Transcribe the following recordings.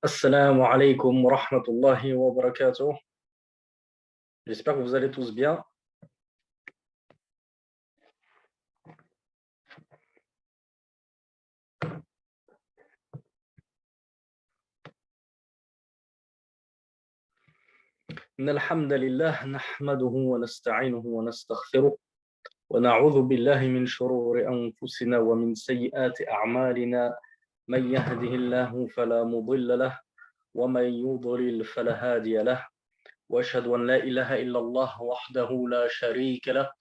Assalamu alaikum wa rahmatullahi wa barakatuh. J'espère que vous allez tous bien. إن الحمد لله نحمده ونستعينه ونستغفره ونعوذ بالله من شرور أنفسنا ومن سيئات أعمالنا من يهده الله فلا مضل له ومن يضلل فلا هادي له وأشهد أن لا إله إلا الله وحده لا شريك له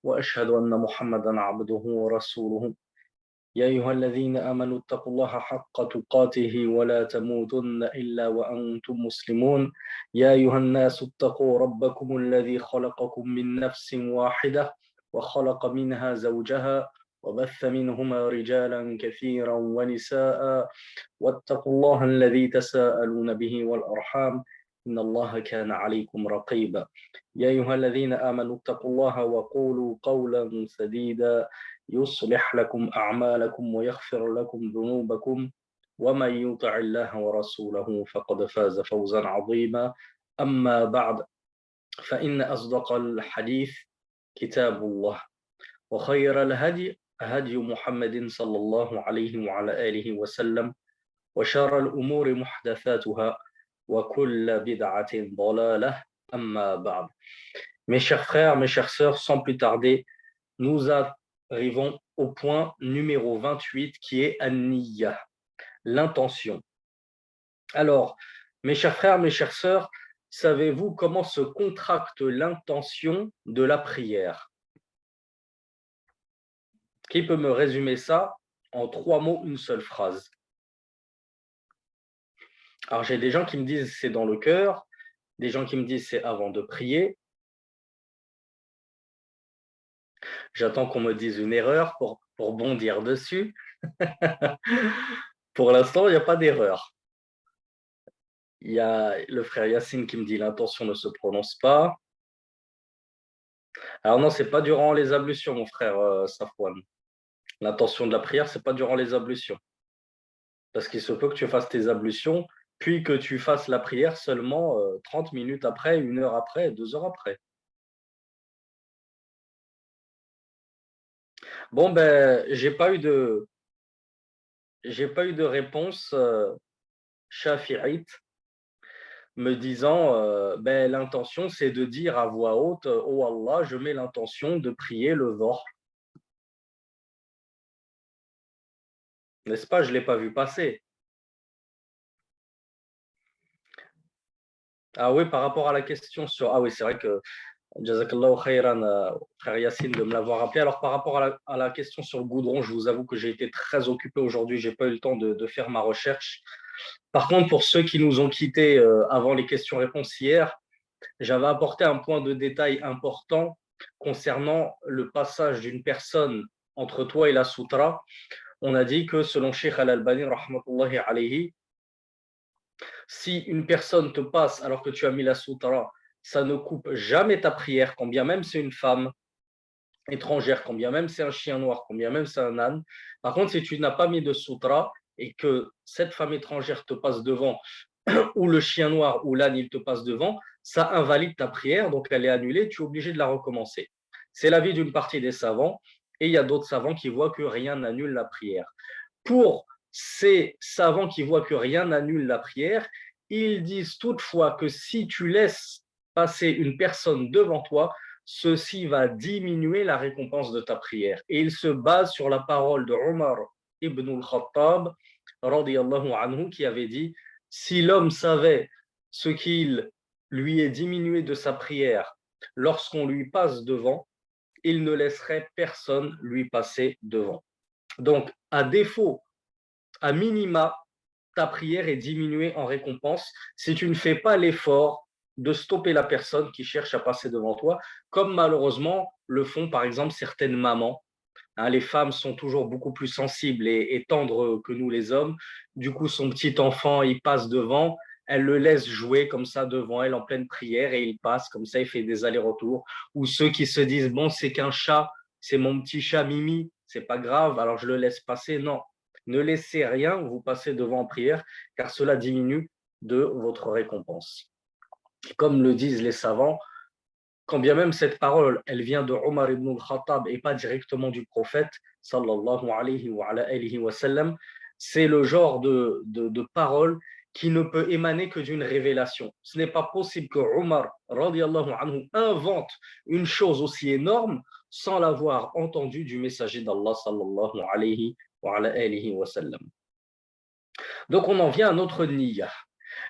وأشهد أن محمدا عبده ورسوله يا أيها الذين آمنوا اتقوا الله حق تقاته ولا تموتن إلا وأنتم مسلمون يا أيها الناس اتقوا ربكم الذي خلقكم من نفس واحدة وخلق منها زوجها وبث منهما رجالا كثيرا ونساء واتقوا الله الذي تساءلون به والأرحام إن الله كان عليكم رقيبا يا أيها الذين آمنوا اتقوا الله وقولوا قولا سديدا يصلح لكم أعمالكم ويغفر لكم ذنوبكم ومن يطع الله ورسوله فقد فاز فوزا عظيما أما بعد فإن أصدق الحديث كتاب الله وخير الهدي هدي محمد صلى الله عليه وعلى آله وسلم وشر الأمور محدثاتها وكل بدعة ضلالة أما بعد. Mes chers frères, mes chères sœurs, sans plus tarder, nous arrivons au point numéro 28 qui est An-Niyya, l'intention. Alors, mes chers frères, mes chères sœurs, savez-vous comment se contracte l'intention de la prière? Qui peut me résumer ça en 3 mots, une seule phrase? Alors, j'ai des gens qui me disent c'est dans le cœur, des gens qui me disent c'est avant de prier. J'attends qu'on me dise une erreur pour bondir dessus. Pour l'instant, il n'y a pas d'erreur. Il y a le frère Yassine qui me dit l'intention ne se prononce pas. Alors non, c'est pas durant les ablutions, mon frère Safwan. L'intention de la prière, c'est pas durant les ablutions. Parce qu'il se peut que tu fasses tes ablutions, puis que tu fasses la prière seulement 30 minutes après, 1 heure après, 2 heures après. Bon, ben, j'ai pas eu de réponse shafi'ite me disant ben, l'intention, c'est de dire à voix haute, oh Allah, je mets l'intention de prier le Dhuhr. N'est-ce pas? Je ne l'ai pas vu passer. Ah oui, par rapport à la question sur... Ah oui, c'est vrai que Jazakallahu khairan, frère Yassine, de me l'avoir rappelé. Alors, par rapport à la question sur le goudron, je vous avoue que j'ai été très occupé aujourd'hui. Je n'ai pas eu le temps de faire ma recherche. Par contre, pour ceux qui nous ont quittés avant les questions-réponses hier, j'avais apporté un point de détail important concernant le passage d'une personne entre toi et la soutra. On a dit que selon Sheikh Al-Albani, rahmatullahi alayhi, si une personne te passe alors que tu as mis la soutra, ça ne coupe jamais ta prière, quand bien même c'est une femme étrangère, quand bien même c'est un chien noir, quand bien même c'est un âne. Par contre, si tu n'as pas mis de sutra et que cette femme étrangère te passe devant, ou le chien noir ou l'âne, il te passe devant, ça invalide ta prière, donc elle est annulée, tu es obligé de la recommencer. C'est l'avis d'une partie des savants, et il y a d'autres savants qui voient que rien n'annule la prière. Pour ces savants qui voient que rien n'annule la prière, ils disent toutefois que si tu laisses passer une personne devant toi, ceci va diminuer la récompense de ta prière. Et ils se basent sur la parole de Omar ibn al-Khattab, radiyallahu anhu, qui avait dit « Si l'homme savait ce qu'il lui est diminué de sa prière lorsqu'on lui passe devant, il ne laisserait personne lui passer devant. » Donc, à défaut, à minima, ta prière est diminuée en récompense si tu ne fais pas l'effort de stopper la personne qui cherche à passer devant toi, comme malheureusement le font par exemple certaines mamans. Hein, les femmes sont toujours beaucoup plus sensibles et tendres que nous les hommes. Du coup, son petit enfant, il passe devant, elle le laisse jouer comme ça devant elle en pleine prière et il passe comme ça, il fait des allers-retours. Ou ceux qui se disent, bon, c'est qu'un chat, c'est mon petit chat Mimi, c'est pas grave, alors je le laisse passer. Non, ne laissez rien vous passer devant en prière, car cela diminue de votre récompense. Comme le disent les savants, quand bien même cette parole, elle vient de Omar ibn al-Khattab et pas directement du prophète, sallallahu alayhi wa sallam, c'est le genre de parole qui ne peut émaner que d'une révélation. Ce n'est pas possible que Omar, radiallahu anhu, invente une chose aussi énorme sans l'avoir entendu du messager d'Allah, sallallahu alayhi wa sallam. Donc on en vient à notre niyya,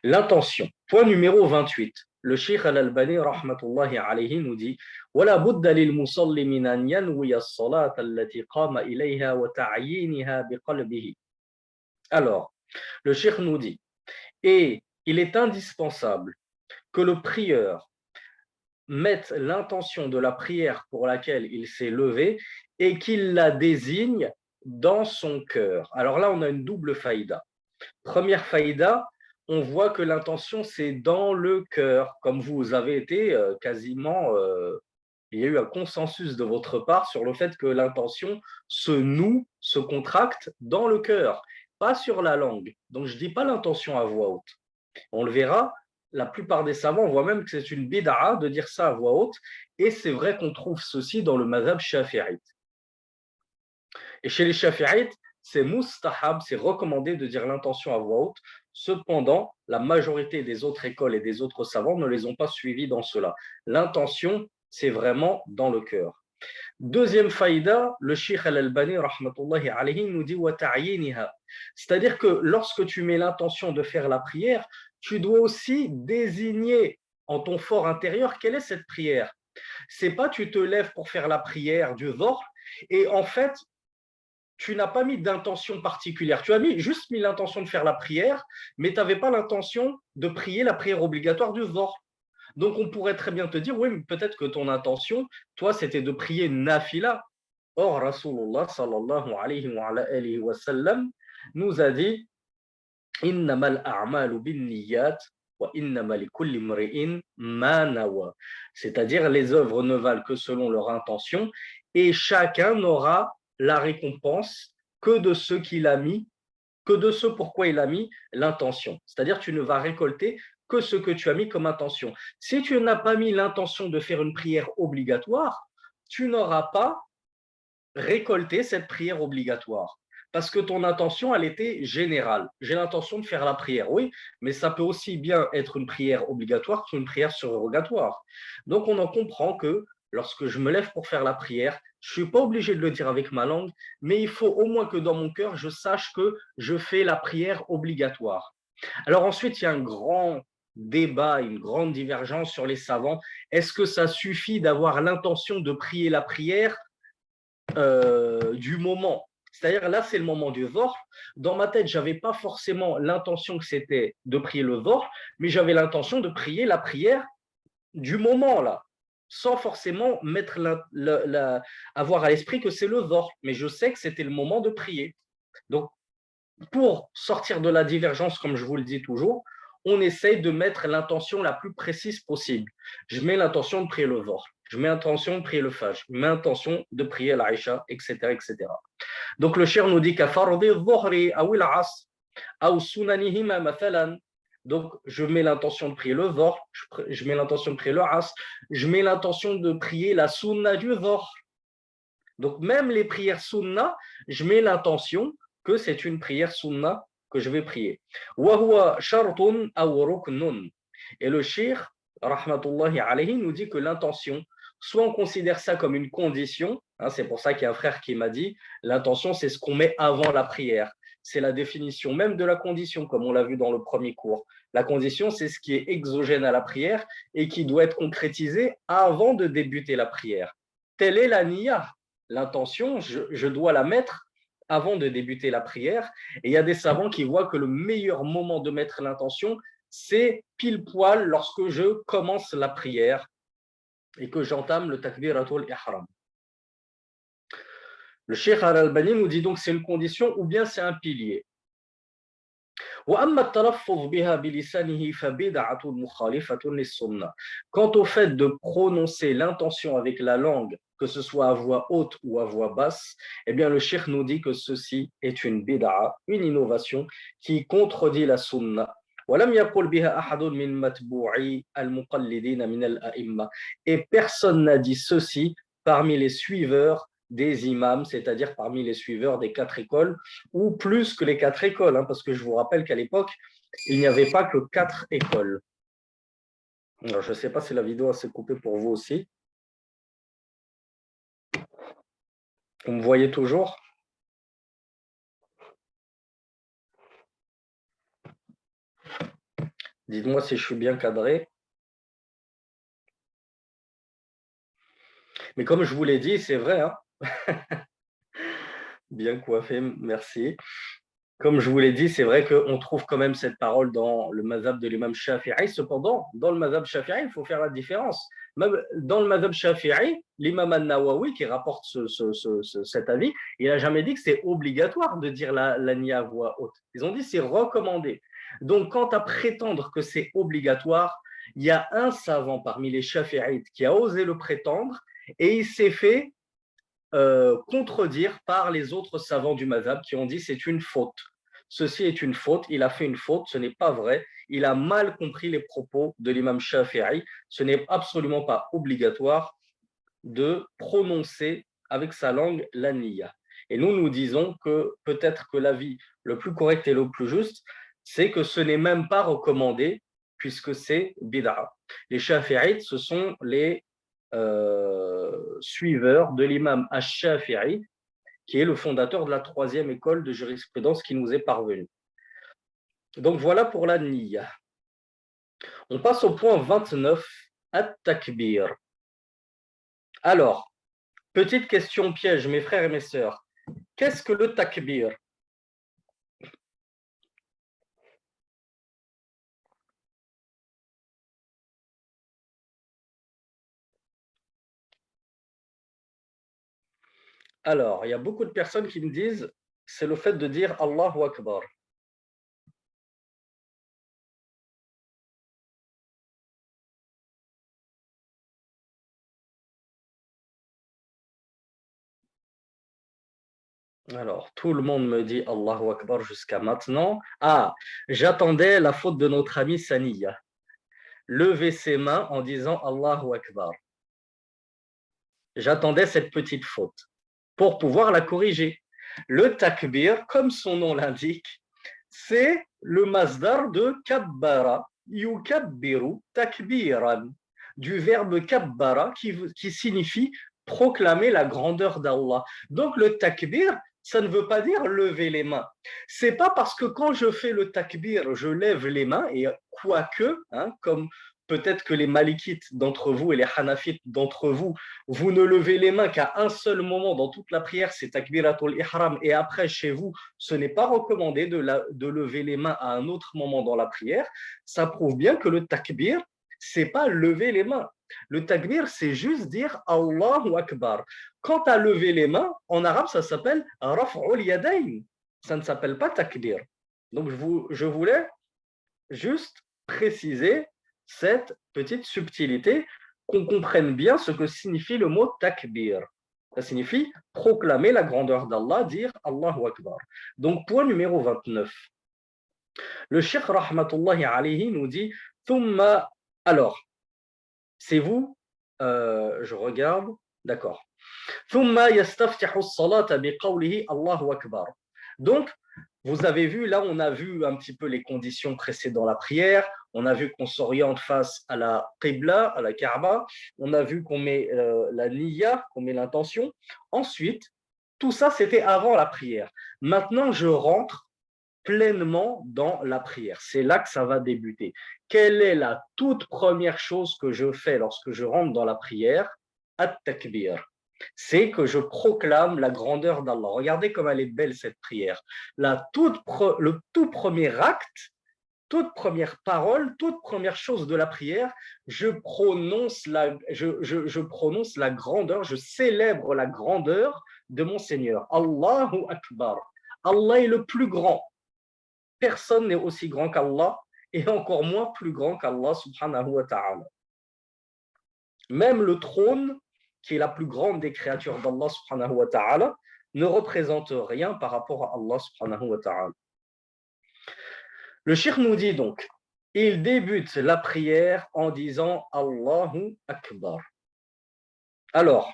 l'intention. Point numéro 28. Le Cheikh Al-Albani rahmatullahi alayhi nous dit ولا بد للمصلي من أن ينوي الصلاة التي قام إليها وتعيينها بقلبه. Alors, le Cheikh nous dit et il est indispensable que le prieur mette l'intention de la prière pour laquelle il s'est levé et qu'il la désigne dans son cœur. Alors là, on a une double faïda. Première faïda, on voit que l'intention, c'est dans le cœur. Comme vous avez été quasiment, il y a eu un consensus de votre part sur le fait que l'intention se noue, se contracte dans le cœur, pas sur la langue. Donc, je ne dis pas l'intention à voix haute. On le verra, la plupart des savants voient même que c'est une bid'a de dire ça à voix haute, et c'est vrai qu'on trouve ceci dans le madhab shafi'ite. Et chez les shafi'ites, c'est mustahab, c'est recommandé de dire l'intention à voix haute. Cependant, la majorité des autres écoles et des autres savants ne les ont pas suivis dans cela. L'intention, c'est vraiment dans le cœur. Deuxième faïda, le Cheikh Al-Albani rahmatullahi alayhi nous dit wa ta'yiniha. C'est-à-dire que lorsque tu mets l'intention de faire la prière, tu dois aussi désigner en ton fort intérieur quelle est cette prière. C'est pas tu te lèves pour faire la prière du Dhuhr et en fait tu n'as pas mis d'intention particulière. Tu as juste mis l'intention de faire la prière, mais tu n'avais pas l'intention de prier la prière obligatoire du Dhuhr. Donc, on pourrait très bien te dire, oui, mais peut-être que ton intention, toi, c'était de prier une nafila. Or, Rasulullah sallallahu alayhi wa sallam nous a dit, innamal a'malu bin niyyat wa innamal likulli imri'in ma nawa. C'est-à-dire, les œuvres ne valent que selon leur intention et chacun n'aura la récompense que de ce qu'il a mis, que de ce pourquoi il a mis l'intention. C'est-à-dire tu ne vas récolter que ce que tu as mis comme intention. Si tu n'as pas mis l'intention de faire une prière obligatoire, tu n'auras pas récolté cette prière obligatoire. Parce que ton intention, elle était générale. J'ai l'intention de faire la prière, oui, mais ça peut aussi bien être une prière obligatoire qu'une prière surrogatoire. Donc on en comprend que lorsque je me lève pour faire la prière, je ne suis pas obligé de le dire avec ma langue, mais il faut au moins que dans mon cœur, je sache que je fais la prière obligatoire. Alors ensuite, il y a un grand débat, une grande divergence sur les savants. Est-ce que ça suffit d'avoir l'intention de prier la prière du moment? C'est-à-dire là, c'est le moment du Dhuhr. Dans ma tête, je n'avais pas forcément l'intention que c'était de prier le Dhuhr, mais j'avais l'intention de prier la prière du moment là, sans forcément avoir à l'esprit que c'est le Dhuhr, mais je sais que c'était le moment de prier. Donc, pour sortir de la divergence, comme je vous le dis toujours, on essaye de mettre l'intention la plus précise possible. Je mets l'intention de prier le Dhuhr, je mets l'intention de prier le Fajr, je mets l'intention de prier l'Aïcha, etc., etc. Donc, le Cheikh nous dit qu'à fardi dhuhri ou l'asr, ou sunanihima mathalan. Donc, je mets l'intention de prier le Dhuhr, je mets l'intention de prier le Asr, je mets l'intention de prier la sunna du Dhuhr. Donc, même les prières sunna, je mets l'intention que c'est une prière sunna que je vais prier. Wa huwa shartun aw ruknun. Et le Cheikh, rahmatullahi alayhi, nous dit que l'intention, soit on considère ça comme une condition, hein, c'est pour ça qu'il y a un frère qui m'a dit, l'intention c'est ce qu'on met avant la prière. C'est la définition même de la condition, comme on l'a vu dans le premier cours. La condition, c'est ce qui est exogène à la prière et qui doit être concrétisé avant de débuter la prière. Telle est la niya. L'intention, je dois la mettre avant de débuter la prière. Et il y a des savants qui voient que le meilleur moment de mettre l'intention, c'est pile poil lorsque je commence la prière et que j'entame le takbiratul ihram. Le Cheikh Al-Albani nous dit donc c'est une condition ou bien c'est un pilier. Quant au fait de prononcer l'intention avec la langue que ce soit à voix haute ou à voix basse, eh bien le cheikh nous dit que ceci est une bid'a, une innovation qui contredit la sunna. ولم يقل بها أحد من متبوعي المقلدين من الأئمة. Et personne n'a dit ceci parmi les suiveurs des imams, c'est-à-dire parmi les suiveurs des 4 écoles, ou plus que les 4 écoles, hein, parce que je vous rappelle qu'à l'époque, il n'y avait pas que 4 écoles. Alors, je ne sais pas si la vidéo s'est coupée pour vous aussi. Vous me voyez toujours? Dites-moi si je suis bien cadré. Mais comme je vous l'ai dit, c'est vrai, hein. Bien coiffé, merci. Comme je vous l'ai dit, c'est vrai qu'on trouve quand même cette parole dans le mazhab de l'imam Shafi'i. Cependant, dans le mazhab Shafi'i, il faut faire la différence. Même dans le mazhab Shafi'i, l'imam al-Nawawi, qui rapporte cet avis, il n'a jamais dit que c'est obligatoire de dire la niya à voix haute. Ils ont dit que c'est recommandé. Donc, quant à prétendre que c'est obligatoire, il y a un savant parmi les Shafi'ites qui a osé le prétendre et il s'est fait contredire par les autres savants du mazhab qui ont dit c'est une faute. Ceci est une faute, il a fait une faute, ce n'est pas vrai, il a mal compris les propos de l'imam Shafi'i, ce n'est absolument pas obligatoire de prononcer avec sa langue la niya. Et nous disons que peut-être que l'avis le plus correct et le plus juste, c'est que ce n'est même pas recommandé puisque c'est bid'a. Les Shafi'ites, ce sont les suiveur de l'imam Ash-Shafi'i, qui est le fondateur de la 3e école de jurisprudence qui nous est parvenue. Donc voilà pour la niya. On passe au point 29, at-takbir. Alors, petite question piège, mes frères et mes sœurs. Qu'est-ce que le takbir? Alors, il y a beaucoup de personnes qui me disent c'est le fait de dire Allahu Akbar. Alors, tout le monde me dit Allahu Akbar jusqu'à maintenant. Ah, j'attendais la faute de notre ami Saniya. Lever ses mains en disant Allahu Akbar. J'attendais cette petite faute pour pouvoir la corriger. Le takbir, comme son nom l'indique, c'est le masdar de kabbara, yukabbiru takbiran, du verbe kabbara qui signifie proclamer la grandeur d'Allah. Donc le takbir, ça ne veut pas dire lever les mains. C'est pas parce que quand je fais le takbir, je lève les mains, et quoique, hein, comme peut-être que les malikites d'entre vous et les hanafites d'entre vous, vous ne levez les mains qu'à un seul moment dans toute la prière, c'est takbiratul ihram, et après chez vous, ce n'est pas recommandé de lever les mains à un autre moment dans la prière. Ça prouve bien que le takbir, c'est pas lever les mains. Le takbir, c'est juste dire Allahu Akbar. Quant à lever les mains, en arabe, ça s'appelle raf'ul yadayn. Ça ne s'appelle pas takbir. Donc, je voulais juste préciser cette petite subtilité, qu'on comprenne bien ce que signifie le mot takbir. Ça signifie proclamer la grandeur d'Allah, dire Allahu Akbar. Donc, point numéro 29. Le Cheikh Rahmatullahi alayhi nous dit Thumma. Alors, c'est vous, je regarde, d'accord. Thumma yastaftihu as-salata biqawlihi Allahu Akbar. Donc, vous avez vu, là, on a vu un petit peu les conditions précédant la prière. On a vu qu'on s'oriente face à la Qibla, à la Kaaba. On a vu qu'on met la niya, qu'on met l'intention. Ensuite, tout ça, c'était avant la prière. Maintenant, je rentre pleinement dans la prière. C'est là que ça va débuter. Quelle est la toute première chose que je fais lorsque je rentre dans la prière? At-takbir. C'est que je proclame la grandeur d'Allah. Regardez comme elle est belle cette prière. Le tout premier acte, toute première parole, toute première chose de la prière, je prononce la grandeur, je célèbre la grandeur de mon Seigneur. Allahu Akbar. Allah est le plus grand. Personne n'est aussi grand qu'Allah et encore moins plus grand qu'Allah subhanahu wa ta'ala. Même le trône qui est la plus grande des créatures d'Allah subhanahu wa ta'ala, ne représente rien par rapport à Allah subhanahu wa ta'ala. Le cheikh nous dit donc, il débute la prière en disant Allahu Akbar. Alors,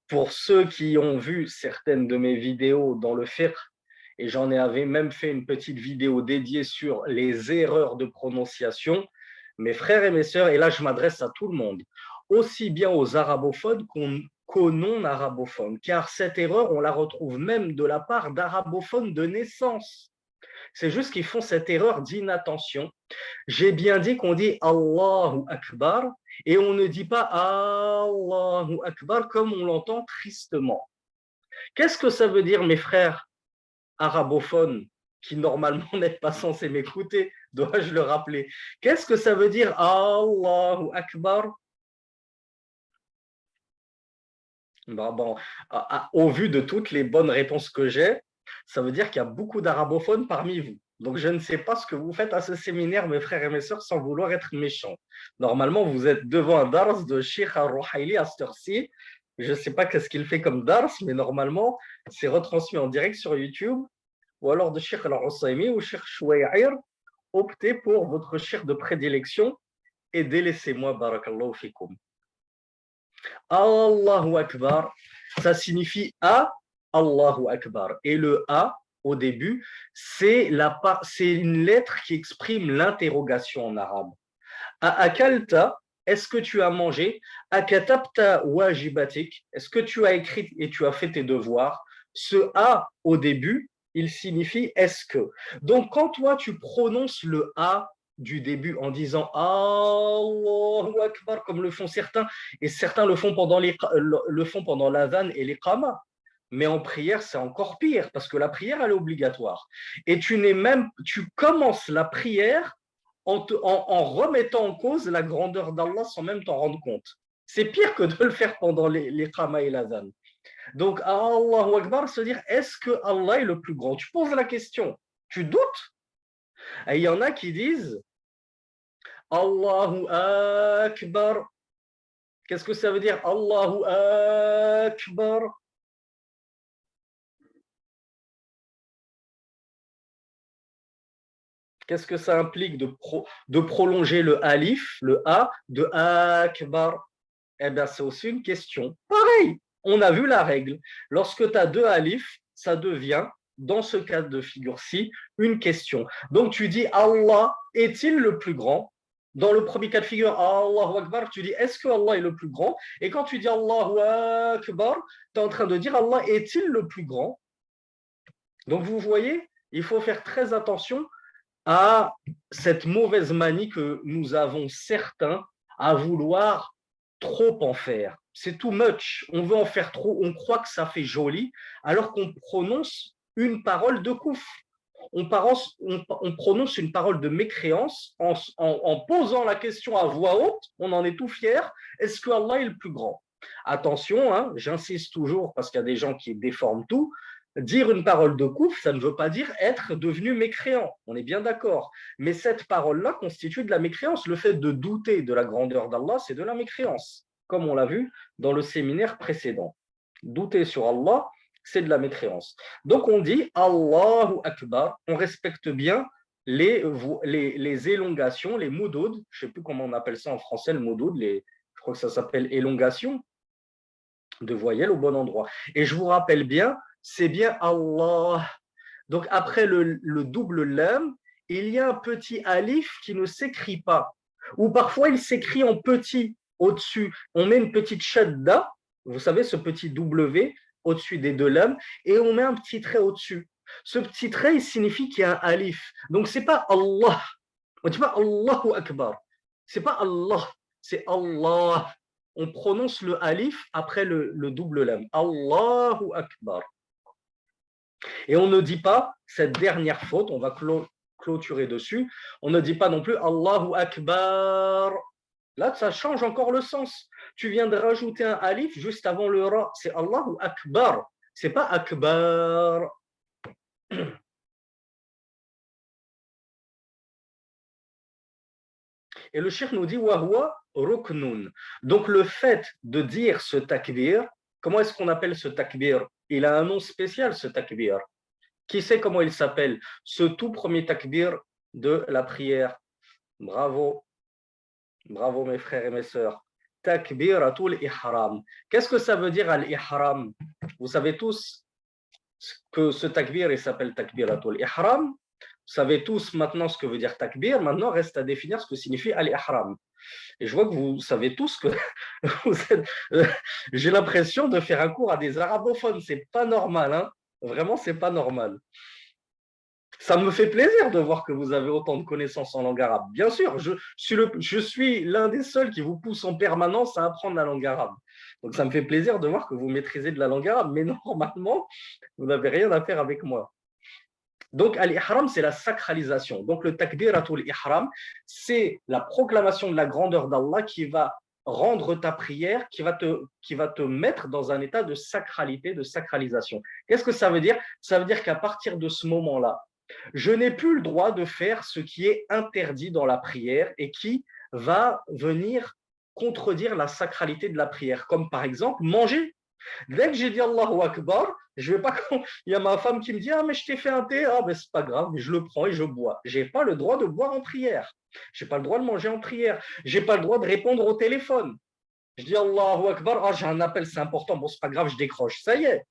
pour ceux qui ont vu certaines de mes vidéos dans le fiqh, et j'en avais même fait une petite vidéo dédiée sur les erreurs de prononciation, mes frères et mes sœurs, et là je m'adresse à tout le monde, aussi bien aux arabophones qu'aux non-arabophones, car cette erreur, on la retrouve même de la part d'arabophones de naissance. C'est juste qu'ils font cette erreur d'inattention. J'ai bien dit qu'on dit Allahu Akbar et on ne dit pas Allahu Akbar comme on l'entend tristement. Qu'est-ce que ça veut dire, mes frères arabophones qui normalement n'êtes pas censés m'écouter, dois-je le rappeler? Qu'est-ce que ça veut dire Allahu Akbar? Bon, au vu de toutes les bonnes réponses que j'ai, ça veut dire qu'il y a beaucoup d'arabophones parmi vous. Donc, je ne sais pas ce que vous faites à ce séminaire, mes frères et mes sœurs, sans vouloir être méchant. Normalement, vous êtes devant un dars de Sheikh Al-Ruhaili à cette heure-ci. Je ne sais pas qu'est-ce qu'il fait comme dars, mais normalement, c'est retransmis en direct sur YouTube, ou alors de Sheikh Al-Husaymi ou Sheikh Chouaïr. Optez pour votre cheikh de prédilection et délaissez-moi, barakallahu fikoum. Allahu Akbar, ça signifie A, Allahu Akbar. Et le A, au début, c'est une lettre qui exprime l'interrogation en arabe. Akalta, est-ce que tu as mangé? Akatabta wajibatik, est-ce que tu as écrit et tu as fait tes devoirs? Ce A, au début, il signifie est-ce que. Donc, quand toi, tu prononces le A du début en disant Allahu Akbar, comme le font certains, et certains le font pendant l'adhan et l'iqama. Mais en prière, c'est encore pire, parce que la prière, elle est obligatoire. Et tu commences la prière en remettant en cause la grandeur d'Allah sans même t'en rendre compte. C'est pire que de le faire pendant l'iqama et l'adhan. Donc, Allahu Akbar, se dire, est-ce que Allah est le plus grand? Tu poses la question, tu doutes? Et il y en a qui disent, Allahu Akbar. Qu'est-ce que ça veut dire Allahu Akbar? Qu'est-ce que ça implique de prolonger le alif, le A, de Akbar? Eh bien, c'est aussi une question. Pareil, on a vu la règle. Lorsque tu as deux alifs, ça devient, dans ce cas de figure-ci, une question. Donc, tu dis Allah est-il le plus grand? Dans le premier cas de figure, Allahu Akbar, tu dis est-ce que Allah est le plus grand? Et quand tu dis Allahu Akbar, tu es en train de dire Allah est-il le plus grand? Donc, vous voyez, il faut faire très attention à cette mauvaise manie que nous avons certains à vouloir trop en faire. C'est too much. On veut en faire trop. On croit que ça fait joli, alors qu'on prononce une parole de kouf. On prononce une parole de mécréance en posant la question à voix haute. On en est tout fier. Est-ce que Allah est le plus grand? Attention, hein, j'insiste toujours parce qu'il y a des gens qui déforment tout. Dire une parole de kouf, ça ne veut pas dire être devenu mécréant. On est bien d'accord. Mais cette parole-là constitue de la mécréance. Le fait de douter de la grandeur d'Allah, c'est de la mécréance, comme on l'a vu dans le séminaire précédent. Douter sur Allah, c'est de la mécréance. Donc on dit Allahu Akbar, on respecte bien les élongations, les moudoud, je ne sais plus comment on appelle ça en français, le moudoud, je crois que ça s'appelle élongation de voyelles au bon endroit. Et je vous rappelle bien, c'est bien Allah. Donc après le double lam, il y a un petit alif qui ne s'écrit pas. Ou parfois il s'écrit en petit au-dessus. On met une petite shadda, vous savez, ce petit W au-dessus des deux lames, et on met un petit trait au-dessus. Ce petit trait, il signifie qu'il y a un alif. Donc c'est pas Allah. On ne dit pas Allahu Akbar. C'est pas Allah, c'est Allah. On prononce le alif après le double lam. Allahu Akbar. Et on ne dit pas cette dernière faute, on va clôturer dessus, on ne dit pas non plus Allahu Akbar. Là, ça change encore le sens. Tu viens de rajouter un alif juste avant le ra. C'est Allahu Akbar. C'est pas Akbar. Et le cheikh nous dit wahwa ruknun. Donc le fait de dire ce takbir, comment est-ce qu'on appelle ce takbir? Il a un nom spécial ce takbir. Qui sait comment il s'appelle? Ce tout premier takbir de la prière. Bravo, bravo mes frères et mes sœurs. Takbiratul ihram. Qu'est-ce que ça veut dire al-ihram? Vous savez tous que ce takbir il s'appelle takbiratul ihram. Vous savez tous maintenant ce que veut dire takbir. Maintenant, reste à définir ce que signifie al-ihram. Et je vois que vous savez tous que j'ai l'impression de faire un cours à des arabophones. C'est pas normal, hein? Vraiment, c'est pas normal. Ça me fait plaisir de voir que vous avez autant de connaissances en langue arabe. Bien sûr, je suis l'un des seuls qui vous pousse en permanence à apprendre la langue arabe. Donc, ça me fait plaisir de voir que vous maîtrisez de la langue arabe, mais normalement, vous n'avez rien à faire avec moi. Donc, al-ihram, c'est la sacralisation. Donc, le takbiratul ihram, c'est la proclamation de la grandeur d'Allah qui va rendre ta prière, qui va te mettre dans un état de sacralité, de sacralisation. Qu'est-ce que ça veut dire? Ça veut dire qu'à partir de ce moment-là, je n'ai plus le droit de faire ce qui est interdit dans la prière et qui va venir contredire la sacralité de la prière, comme par exemple manger. Dès que j'ai dit Allahu Akbar, je vais pas. Il y a ma femme qui me dit ah mais je t'ai fait un thé, ah ben c'est pas grave, je le prends et je bois. J'ai pas le droit de boire en prière. J'ai pas le droit de manger en prière. J'ai pas le droit de répondre au téléphone. Je dis Allahu Akbar, ah j'ai un appel, c'est important, bon c'est pas grave, je décroche. Ça y est,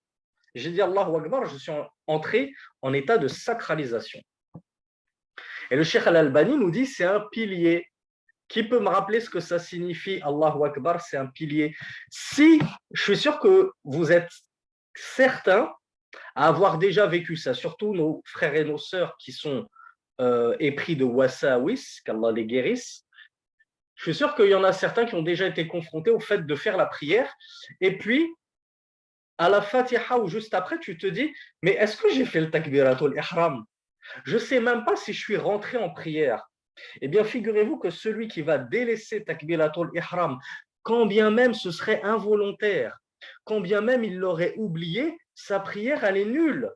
j'ai dit Allahu Akbar, je suis entré en état de sacralisation. Et le Cheikh Al-Albani nous dit c'est un pilier. Qui peut me rappeler ce que ça signifie Allahu Akbar? C'est un pilier. Si je suis sûr que vous êtes certains à avoir déjà vécu ça, surtout nos frères et nos sœurs qui sont épris de wasawis, qu'Allah les guérisse. Je suis sûr qu'il y en a certains qui ont déjà été confrontés au fait de faire la prière. Et puis, à la Fatiha ou juste après, tu te dis, mais est-ce que j'ai fait le takbiratul ihram? Je ne sais même pas si je suis rentré en prière. Eh bien, figurez-vous que celui qui va délaisser takbiratul ihram, quand bien même ce serait involontaire, quand bien même il l'aurait oublié, sa prière, elle est nulle.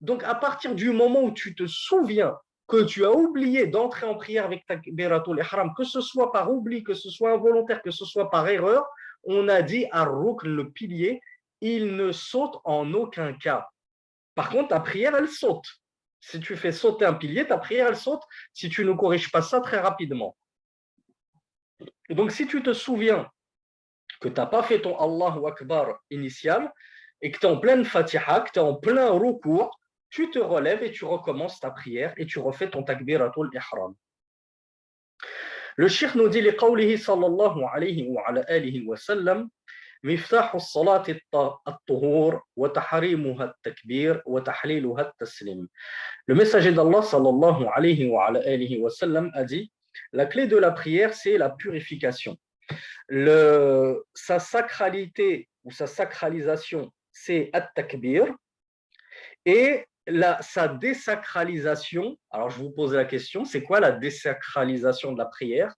Donc, à partir du moment où tu te souviens que tu as oublié d'entrer en prière avec takbiratul ihram, que ce soit par oubli, que ce soit involontaire, que ce soit par erreur, on a dit ar-rukn, le pilier, il ne saute en aucun cas. Par contre, ta prière, elle saute. Si tu fais sauter un pilier, ta prière, elle saute si tu ne corriges pas ça très rapidement. Et donc, si tu te souviens que tu n'as pas fait ton Allahu Akbar initial et que tu es en pleine Fatiha, que tu es en plein recours, tu te relèves et tu recommences ta prière et tu refais ton takbiratul ihram. Le cheikh nous dit لقوله صلى الله عليه وعلى آله وسلم مفتاح الصلاة الطهور وتحريمها التكبير وتحليلها التسليم. Le messager d'Allah sallallahu alayhi wa alayhi wa sallam a dit la clé de la prière c'est la purification. Sa sacralité ou sa sacralisation c'est at-takbir et sa désacralisation. Alors je vous pose la question, c'est quoi la désacralisation de la prière?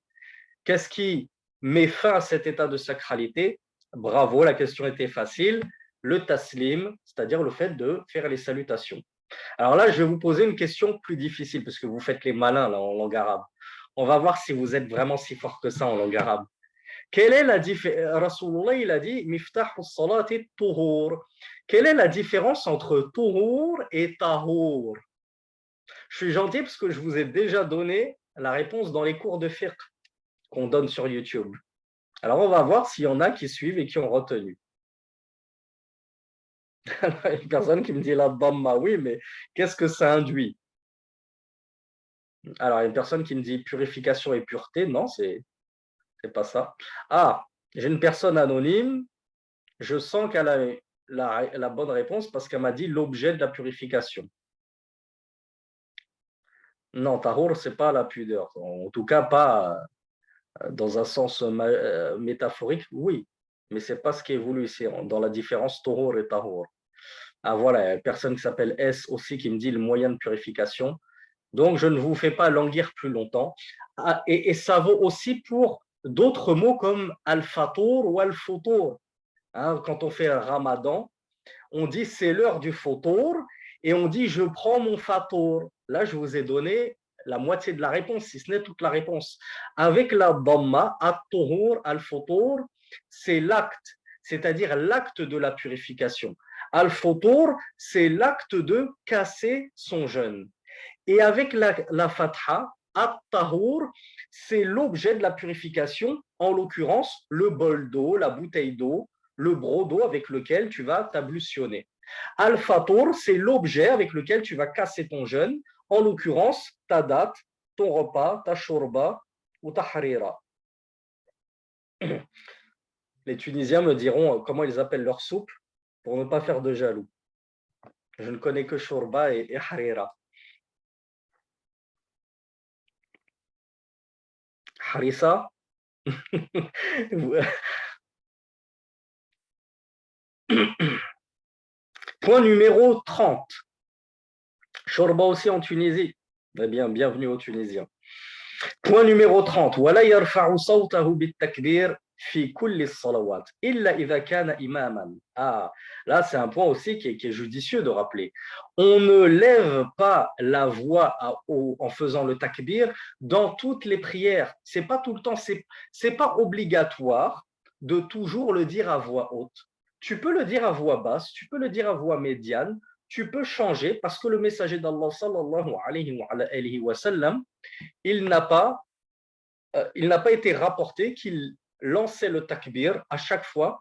Qu'est-ce qui met fin à cet état de sacralité? Bravo, la question était facile. Le taslim, c'est-à-dire le fait de faire les salutations. Alors là, je vais vous poser une question plus difficile, parce que vous faites les malins là, en langue arabe. On va voir si vous êtes vraiment si fort que ça en langue arabe. Quelle est la différence? Rasulullah, il a dit Miftah salati tuhur. Quelle est la différence entre tuhur et tahur? Je suis gentil parce que je vous ai déjà donné la réponse dans les cours de fiqh qu'on donne sur YouTube. Alors, on va voir s'il y en a qui suivent et qui ont retenu. Il y a une personne qui me dit la dhamma, oui, mais qu'est-ce que ça induit? Alors, il y a une personne qui me dit purification et pureté. Non, c'est pas ça. Ah, j'ai une personne anonyme. Je sens qu'elle a la bonne réponse parce qu'elle m'a dit l'objet de la purification. Non, tahur, ce n'est pas la pudeur. En tout cas, pas dans un sens métaphorique, oui. Mais ce n'est pas ce qui est voulu ici, dans la différence tahur et tahur. Ah voilà, il y a une personne qui s'appelle S aussi qui me dit le moyen de purification. Donc, je ne vous fais pas languir plus longtemps. Ah, et ça vaut aussi pour d'autres mots comme al-fatour ou al-futur. Hein, quand on fait un ramadan, on dit c'est l'heure du fatour et on dit je prends mon fatour. Là, je vous ai donné la moitié de la réponse, si ce n'est toute la réponse. Avec la dhamma, at-tuhur, al-futur, c'est l'acte, c'est-à-dire l'acte de la purification. Al-futur, c'est l'acte de casser son jeûne. Et avec la fatha, at-tahur, c'est l'objet de la purification, en l'occurrence le bol d'eau, la bouteille d'eau, le broc d'eau avec lequel tu vas t'ablutionner. Al-fatur, c'est l'objet avec lequel tu vas casser ton jeûne, en l'occurrence ta date, ton repas, ta shorba ou ta harira. Les Tunisiens me diront comment ils appellent leur soupe pour ne pas faire de jaloux. Je ne connais que shorba et harira. Harissa. Point numéro 30. Shorba aussi en Tunisie. Eh bien, bienvenue aux Tunisiens. Point numéro 30. ولا يرفع صوته بالتكبير في كل الصلوات إلا إذا كان إماما. Ah, là c'est un point aussi qui est judicieux de rappeler. On ne lève pas la voix en faisant le takbir dans toutes les prières. C'est pas tout le temps, c'est pas obligatoire de toujours le dire à voix haute. Tu peux le dire à voix basse, tu peux le dire à voix médiane, tu peux changer parce que le messager d'Allah sallallahu alayhi wa sallam, il n'a pas été rapporté qu'il lançait le takbir à chaque fois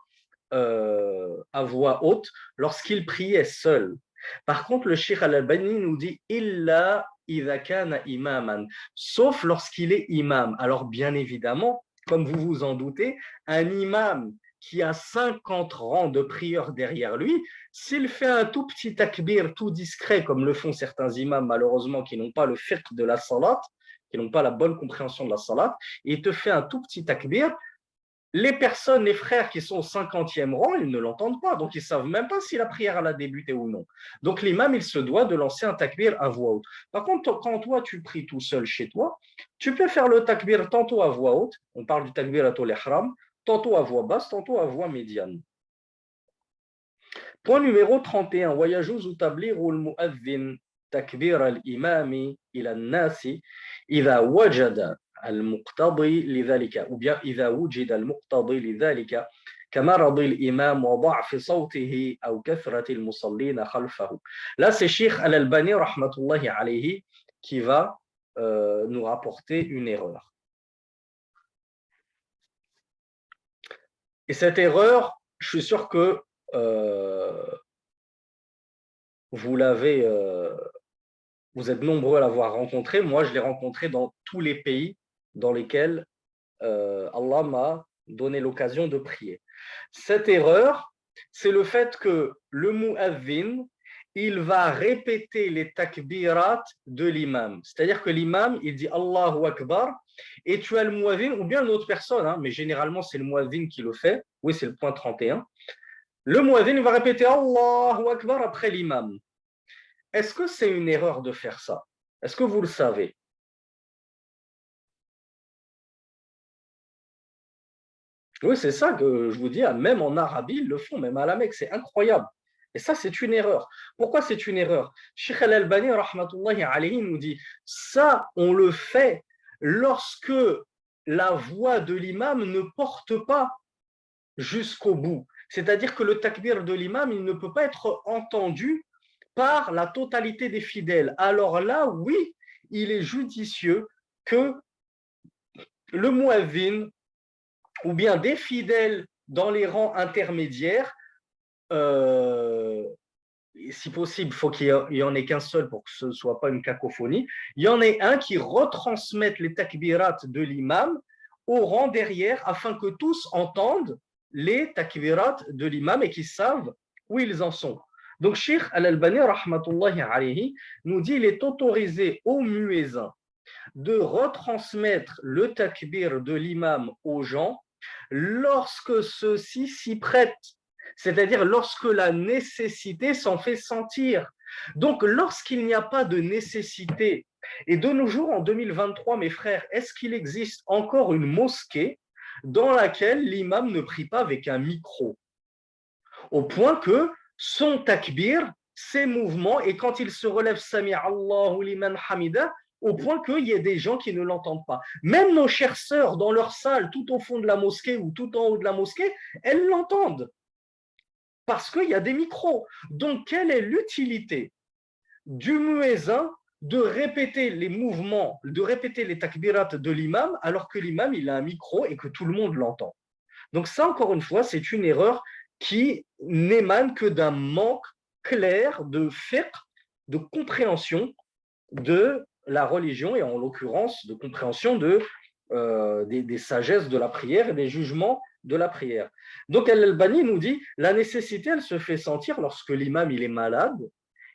à voix haute lorsqu'il priait seul. Par contre, le Cheikh Al-Albani nous dit illa idha kana imaman, sauf lorsqu'il est imam. Alors bien évidemment, comme vous vous en doutez, un imam qui a 50 rangs de prière derrière lui, s'il fait un tout petit takbir tout discret, comme le font certains imams malheureusement qui n'ont pas le fiqh de la salat, qui n'ont pas la bonne compréhension de la salat, et il te fait un tout petit takbir, les personnes, les frères qui sont au 50e rang, ils ne l'entendent pas, donc ils ne savent même pas si la prière a débuté ou non. Donc l'imam, il se doit de lancer un takbir à voix haute. Par contre, quand toi, tu pries tout seul chez toi, tu peux faire le takbir tantôt à voix haute, on parle du takbir à l'ihram, tantôt à voix basse, tantôt à voix médiane. Point numéro 31. ويجوز تبليغ المؤذن تكبير الإمام إلى الناس إذا وجد المقتضي لذلك أو bien إذا وجد المقتضي لذلك كمرض الإمام وضعف صوته أو كثرة المصلين خلفه. Là, c'est Cheikh Al-Albani rahmatullahi alayhi qui va nous rapporter une erreur. Et cette erreur, je suis sûr que vous êtes nombreux à l'avoir rencontré. Moi, je l'ai rencontré dans tous les pays dans lesquels Allah m'a donné l'occasion de prier. Cette erreur, c'est le fait que le mu'adhin, il va répéter les takbirat de l'imam. C'est-à-dire que l'imam, il dit Allahu Akbar, et tu as le mu'adhin, ou bien une autre personne, mais généralement c'est le mu'adhin qui le fait. Oui, c'est le point 31. Le mu'adhin va répéter Allahu Akbar après l'imam. Est-ce que c'est une erreur de faire ça? Est-ce que vous le savez? Oui, c'est ça que je vous dis, même en Arabie, ils le font, même à la Mecque, c'est incroyable. Et ça, c'est une erreur. Pourquoi c'est une erreur? Cheikh Al-Albani, rahmatullahi alayhi, nous dit, ça, on le fait lorsque la voix de l'imam ne porte pas jusqu'au bout. C'est-à-dire que le takbir de l'imam, il ne peut pas être entendu par la totalité des fidèles. Alors là, oui, il est judicieux que le muazzin ou bien des fidèles dans les rangs intermédiaires, si possible, il faut qu'il n'y en ait qu'un seul pour que ce ne soit pas une cacophonie, il y en ait un qui retransmette les takbirat de l'imam au rang derrière afin que tous entendent les takbirat de l'imam et qu'ils savent où ils en sont. Donc, Cheikh Al-Albani, rahmatullahi alayhi, nous dit qu'il est autorisé aux muezzins de retransmettre le takbir de l'imam aux gens lorsque ceux-ci s'y prêtent, c'est-à-dire lorsque la nécessité s'en fait sentir. Donc, lorsqu'il n'y a pas de nécessité, et de nos jours, en 2023, mes frères, est-ce qu'il existe encore une mosquée dans laquelle l'imam ne prie pas avec un micro? Au point que son takbir, ses mouvements, et quand il se relève Sami Allahu liman hamida, au point qu'il y ait des gens qui ne l'entendent pas. Même nos chères sœurs dans leur salle, tout au fond de la mosquée ou tout en haut de la mosquée, elles l'entendent parce qu'il y a des micros. Donc, quelle est l'utilité du muezzin de répéter les mouvements, de répéter les takbirat de l'imam alors que l'imam il a un micro et que tout le monde l'entend? Donc ça, encore une fois, c'est une erreur qui n'émane que d'un manque clair de fiqh, de compréhension de la religion et en l'occurrence de compréhension des sagesses de la prière et des jugements de la prière. Donc Al-Albani nous dit la nécessité, elle se fait sentir lorsque l'imam il est malade.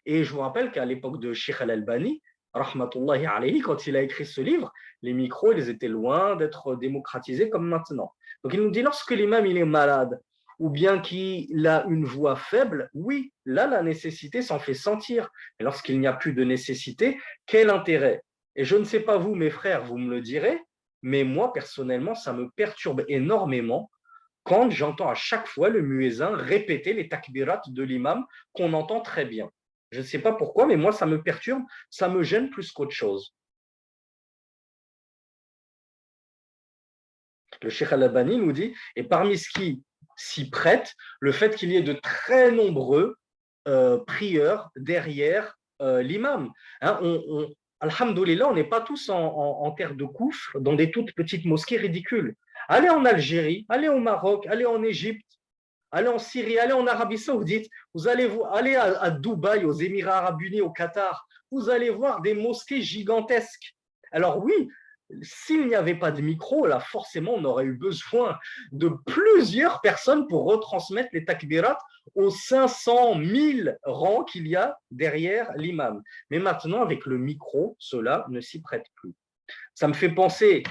Et je vous rappelle qu'à l'époque de Sheikh Al-Albani, rahmatullahi alayhi, quand il a écrit ce livre, les micros, ils étaient loin d'être démocratisés comme maintenant. Donc il nous dit lorsque l'imam il est malade ou bien qu'il a une voix faible, oui, là la nécessité s'en fait sentir. Et lorsqu'il n'y a plus de nécessité, quel intérêt? Et je ne sais pas vous, mes frères, vous me le direz, mais moi personnellement, ça me perturbe énormément quand j'entends à chaque fois le muezzin répéter les takbirats de l'imam qu'on entend très bien. Je ne sais pas pourquoi, mais moi, ça me perturbe, ça me gêne plus qu'autre chose. Le Cheikh Al-Albani nous dit, et parmi ce qui s'y prête, le fait qu'il y ait de très nombreux prieurs derrière l'imam. Hein, alhamdoulilah, on n'est pas tous en terre de coufre, dans des toutes petites mosquées ridicules. Allez en Algérie, allez au Maroc, allez en Égypte, allez en Syrie, allez en Arabie Saoudite, vous allez aller à Dubaï, aux Émirats Arabes Unis, au Qatar, vous allez voir des mosquées gigantesques. Alors oui, s'il n'y avait pas de micro, là, forcément, on aurait eu besoin de plusieurs personnes pour retransmettre les takbirats aux 500 000 rangs qu'il y a derrière l'imam. Mais maintenant, avec le micro, cela ne s'y prête plus. Ça me fait penser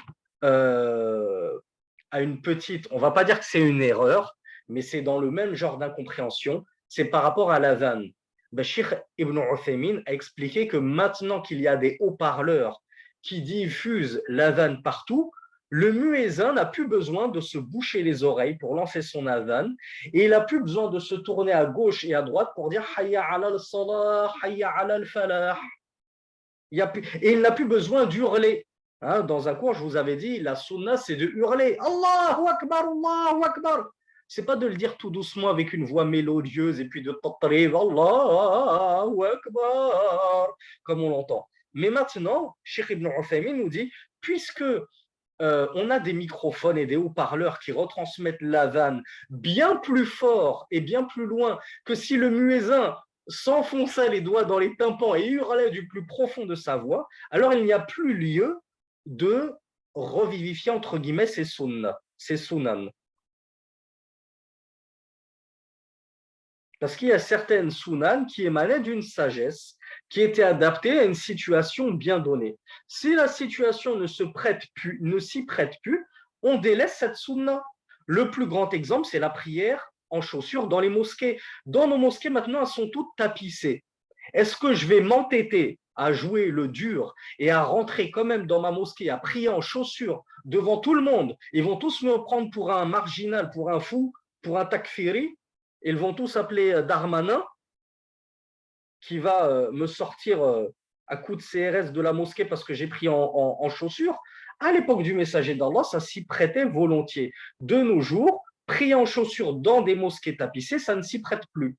à une petite, on ne va pas dire que c'est une erreur, mais c'est dans le même genre d'incompréhension, c'est par rapport à l'adhan. Cheikh Ibn Uthaymin a expliqué que maintenant qu'il y a des haut-parleurs qui diffusent l'adhan partout, le muezzin n'a plus besoin de se boucher les oreilles pour lancer son adhan et il n'a plus besoin de se tourner à gauche et à droite pour dire hayya ala al-salah, hayya ala al-falah. Et il n'a plus besoin d'hurler. Hein, dans un cours, je vous avais dit, la sunna, c'est de hurler. Allahu Akbar, Allahu Akbar. C'est pas de le dire tout doucement avec une voix mélodieuse et puis de tatrib, Allahu Akbar, comme on l'entend. Mais maintenant, Cheikh Ibn Uthaymin nous dit, puisque on a des microphones et des haut-parleurs qui retransmettent l'adhan bien plus fort et bien plus loin que si le muezzin s'enfonçait les doigts dans les tympans et hurlait du plus profond de sa voix, alors il n'y a plus lieu de revivifier, entre guillemets, ces sunan. Parce qu'il y a certaines sunan qui émanaient d'une sagesse qui était adaptée à une situation bien donnée. Si la situation ne s'y prête plus, on délaisse cette sunna. Le plus grand exemple, c'est la prière en chaussures dans les mosquées. Dans nos mosquées, maintenant, elles sont toutes tapissées. Est-ce que je vais m'entêter à jouer le dur et à rentrer quand même dans ma mosquée, à prier en chaussures devant tout le monde? Ils vont tous me prendre pour un marginal, pour un fou, pour un takfiri. Ils vont tous appeler Darmanin, qui va me sortir à coups de CRS de la mosquée parce que j'ai pris en chaussures. À l'époque du messager d'Allah, ça s'y prêtait volontiers. De nos jours, prier en chaussures dans des mosquées tapissées, ça ne s'y prête plus.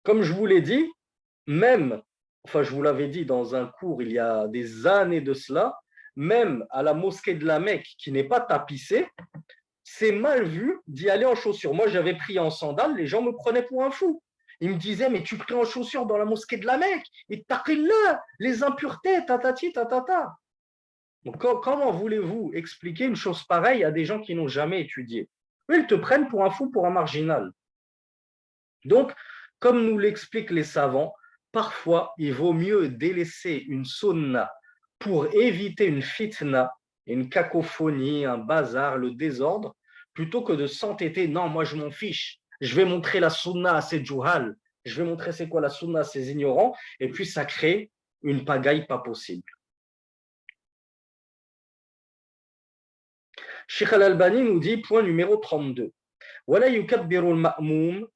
Comme je vous l'ai dit, même, enfin je vous l'avais dit dans un cours il y a des années de cela, même à la mosquée de la Mecque qui n'est pas tapissée, c'est mal vu d'y aller en chaussures. Moi, j'avais pris en sandales, les gens me prenaient pour un fou. Ils me disaient, mais tu pries en chaussures dans la mosquée de la Mecque, et taqillah, les impuretés, tatati, tatata. Donc, comment voulez-vous expliquer une chose pareille à des gens qui n'ont jamais étudié? Eux, ils te prennent pour un fou, pour un marginal. Donc, comme nous l'expliquent les savants, parfois, il vaut mieux délaisser une sunna pour éviter une fitna, une cacophonie, un bazar, le désordre, plutôt que de s'entêter. Non, moi je m'en fiche. Je vais montrer la sunna à ces juhal. Je vais montrer c'est quoi la sunna à ces ignorants. Et puis ça crée une pagaille pas possible. Sheikh Al-Albani nous dit, point numéro 32. ولا يكبر المأموم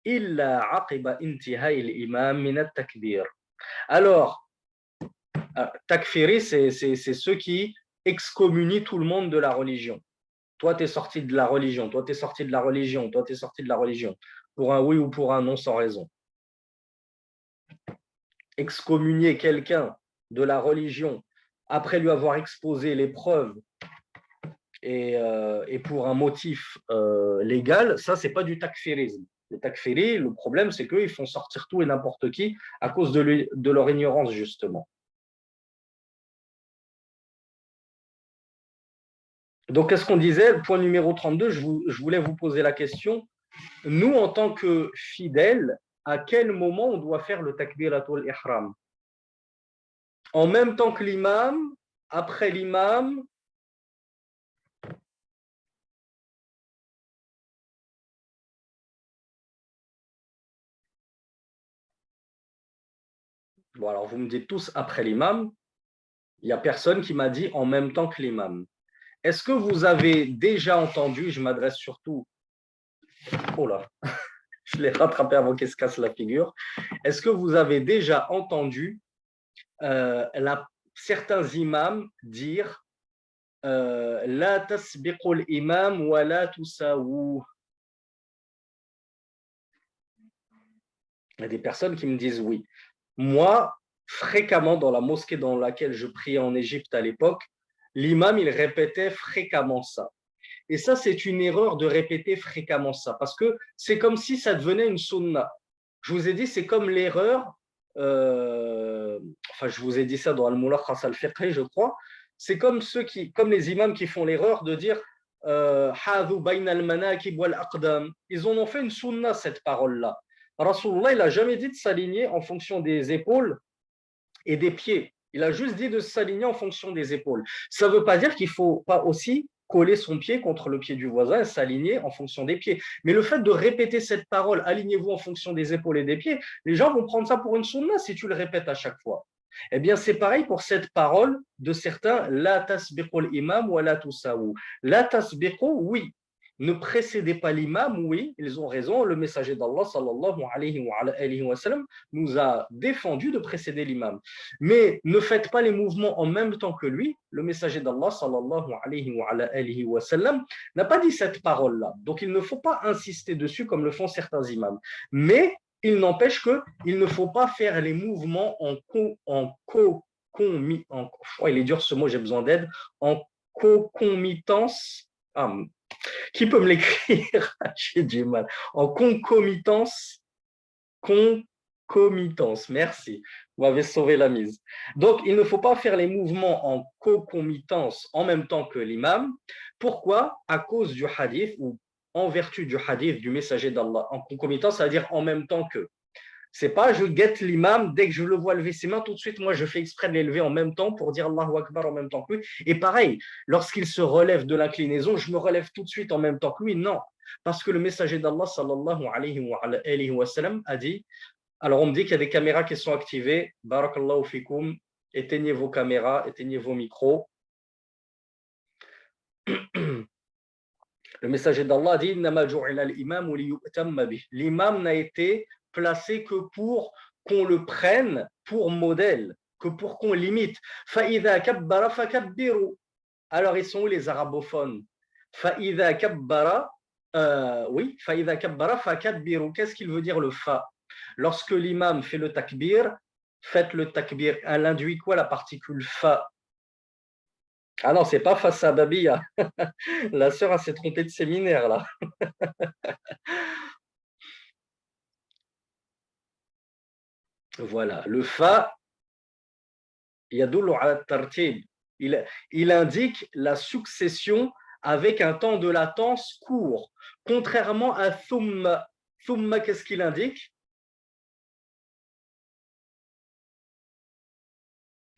إلا عقب انتهاء الإمام من التكبير. Alors, takfiri, c'est ceux qui excommunient tout le monde de la religion. Toi, tu es sorti de la religion, toi, tu es sorti de la religion, toi, tu es sorti de la religion, pour un oui ou pour un non sans raison. Excommunier quelqu'un de la religion après lui avoir exposé les preuves et pour un motif légal, ça, c'est pas du takfirisme. Les takfiris, le problème, c'est qu'ils font sortir tout et n'importe qui à cause de leur ignorance, justement. Donc, qu'est-ce qu'on disait? Point numéro 32, je voulais vous poser la question. Nous, en tant que fidèles, à quel moment on doit faire le takbiratul ihram? En même temps que l'imam, après l'imam? Bon, alors vous me dites tous après l'imam. Il n'y a personne qui m'a dit en même temps que l'imam. Est-ce que vous avez déjà entendu, je m'adresse surtout, oh là, je l'ai rattrapé avant qu'il se casse la figure, est-ce que vous avez déjà entendu certains imams dire la tasbiqul imam wa la tusawu? Il y a des personnes qui me disent oui. Moi, fréquemment, dans la mosquée dans laquelle je priais en Égypte à l'époque, l'imam, il répétait fréquemment ça. Et ça, c'est une erreur de répéter fréquemment ça, parce que c'est comme si ça devenait une sunna. Je vous ai dit, c'est comme l'erreur, enfin, je vous ai dit ça dans Al-Mulakhas al-Fiqhi, je crois, c'est comme comme les imams qui font l'erreur de dire Hadhu bayna al-manakib wal-aqdam. Ils en ont fait une sunna, cette parole-là. Rasulullah, il n'a jamais dit de s'aligner en fonction des épaules et des pieds. Il a juste dit de s'aligner en fonction des épaules. Ça ne veut pas dire qu'il ne faut pas aussi coller son pied contre le pied du voisin et s'aligner en fonction des pieds. Mais le fait de répéter cette parole, alignez-vous en fonction des épaules et des pieds, les gens vont prendre ça pour une sunna si tu le répètes à chaque fois. Eh bien, c'est pareil pour cette parole de certains, la tasbiqul imam wa la tusawu. La tasbiqu, oui. Ne précédez pas l'imam, oui, ils ont raison. Le messager d'Allah, sallallahu alayhi wa sallam, nous a défendu de précéder l'imam. Mais ne faites pas les mouvements en même temps que lui. Le messager d'Allah, sallallahu alayhi wa sallam, n'a pas dit cette parole-là. Donc, il ne faut pas insister dessus comme le font certains imams. Mais il n'empêche qu'il ne faut pas faire les mouvements il est dur ce mot, j'ai besoin d'aide, en concomitance. Ah, qui peut me l'écrire? J'ai du mal. En concomitance. Concomitance. Merci. Vous m'avez sauvé la mise. Donc, il ne faut pas faire les mouvements en concomitance en même temps que l'imam. Pourquoi? À cause du hadith ou en vertu du hadith du messager d'Allah. En concomitance, c'est-à-dire en même temps que. C'est pas je guette l'imam, dès que je le vois lever ses mains, tout de suite, moi, je fais exprès de les lever en même temps pour dire Allahu Akbar en même temps que lui. Et pareil, lorsqu'il se relève de l'inclinaison, je me relève tout de suite en même temps que lui. Non, parce que le messager d'Allah, sallallahu alayhi wa sallam, a dit, alors on me dit qu'il y a des caméras qui sont activées, barakallahu fikum, éteignez vos caméras, éteignez vos micros. Le messager d'Allah a dit, l'imam n'a été placé que pour qu'on le prenne pour modèle, que pour qu'on l'imite. Alors, ils sont où les arabophones? Oui, qu'est-ce qu'il veut dire le fa? Lorsque l'imam fait le takbir, faites le takbir. Elle induit quoi la particule fa? Ah non, c'est pas fa sababiya. La sœur s'est trompée de séminaire là. Voilà, le fa, il indique la succession avec un temps de latence court, contrairement à thumma. Thumma, qu'est-ce qu'il indique?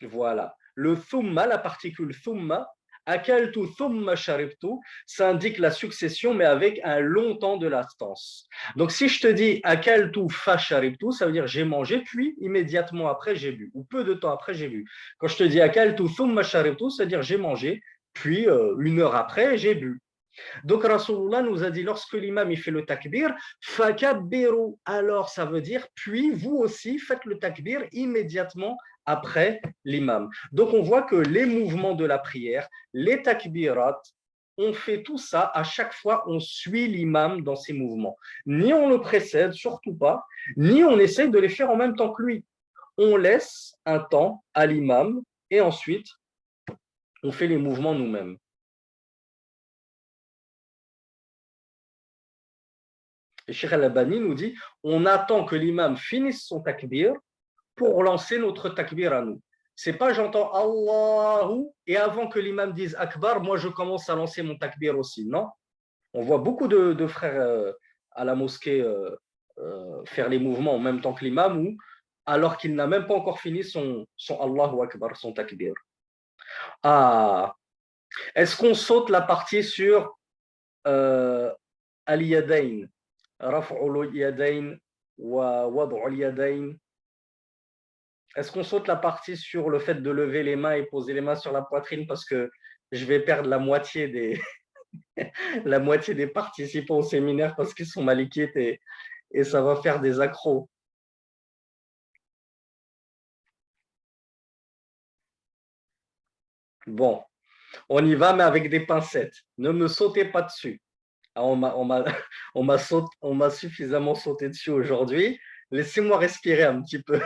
Voilà. Le thumma, la particule thumma, akaltu thumma sharibtu, ça indique la succession, mais avec un long temps de latence. Donc, si je te dis akaltu fa sharibtu, ça veut dire j'ai mangé, puis immédiatement après j'ai bu, ou peu de temps après j'ai bu. Quand je te dis akaltu thumma sharibtu, ça veut dire j'ai mangé, puis une heure après j'ai bu. Donc Rasulullah nous a dit, lorsque l'imam il fait le takbir, fakabbiru, alors ça veut dire, puis vous aussi faites le takbir immédiatement après l'imam. Donc on voit que les mouvements de la prière, les takbirat, on fait tout ça, à chaque fois on suit l'imam dans ses mouvements. Ni on le précède, surtout pas, ni on essaye de les faire en même temps que lui. On laisse un temps à l'imam et ensuite on fait les mouvements nous-mêmes. Et Cheikh Al-Albani nous dit, on attend que l'imam finisse son takbir pour lancer notre takbir à nous. C'est pas j'entends Allahu et avant que l'imam dise Akbar, moi je commence à lancer mon takbir aussi. Non. On voit beaucoup de frères à la mosquée faire les mouvements en même temps que l'imam ou alors qu'il n'a même pas encore fini son Allahu Akbar, son takbir. Ah, est-ce qu'on saute la partie sur al-yadayn, raf'ul yadayn wa wad'ul yadayn? Est-ce qu'on saute la partie sur le fait de lever les mains et poser les mains sur la poitrine parce que je vais perdre la moitié la moitié des participants au séminaire parce qu'ils sont malikites et ça va faire des accros. Bon, on y va, mais avec des pincettes. Ne me sautez pas dessus. Ah, on m'a suffisamment sauté dessus aujourd'hui. Laissez-moi respirer un petit peu.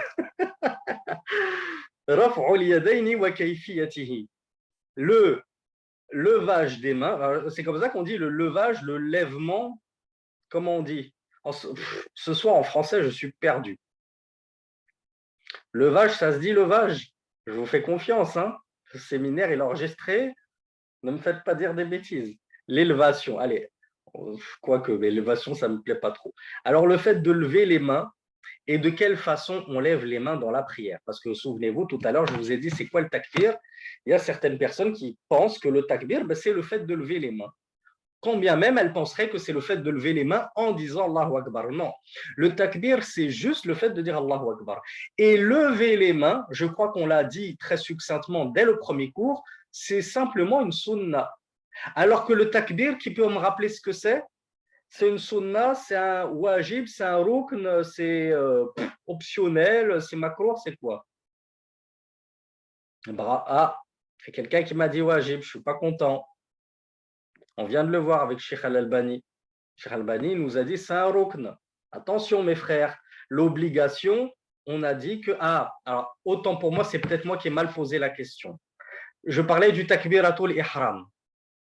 Le levage des mains, c'est comme ça qu'on dit le levage, le lèvement, comment on dit? Ce soir en français, je suis perdu. Levage, ça se dit levage. Je vous fais confiance, hein. Ce séminaire est enregistré. Ne me faites pas dire des bêtises. L'élévation, allez, quoique, mais l'élévation, ça ne me plaît pas trop. Alors, le fait de lever les mains et de quelle façon on lève les mains dans la prière. Parce que souvenez-vous, tout à l'heure, je vous ai dit, c'est quoi le takbir? Il y a certaines personnes qui pensent que le takbir, c'est le fait de lever les mains. Quand bien même elles penseraient que c'est le fait de lever les mains en disant Allahu Akbar. Non, le takbir, c'est juste le fait de dire Allahu Akbar. Et lever les mains, je crois qu'on l'a dit très succinctement dès le premier cours, c'est simplement une sunna. Alors que le takbir, qui peut me rappeler ce que c'est? C'est une sunna, c'est un wajib, c'est un rukn, c'est optionnel, c'est makruh, c'est quoi? Ah, c'est quelqu'un qui m'a dit wajib, je ne suis pas content. On vient de le voir avec Sheikh Al-Albani. Sheikh Al-Albani nous a dit c'est un rukn. Attention mes frères, l'obligation, on a dit que, alors autant pour moi, c'est peut-être moi qui ai mal posé la question. Je parlais du takbiratul ihram.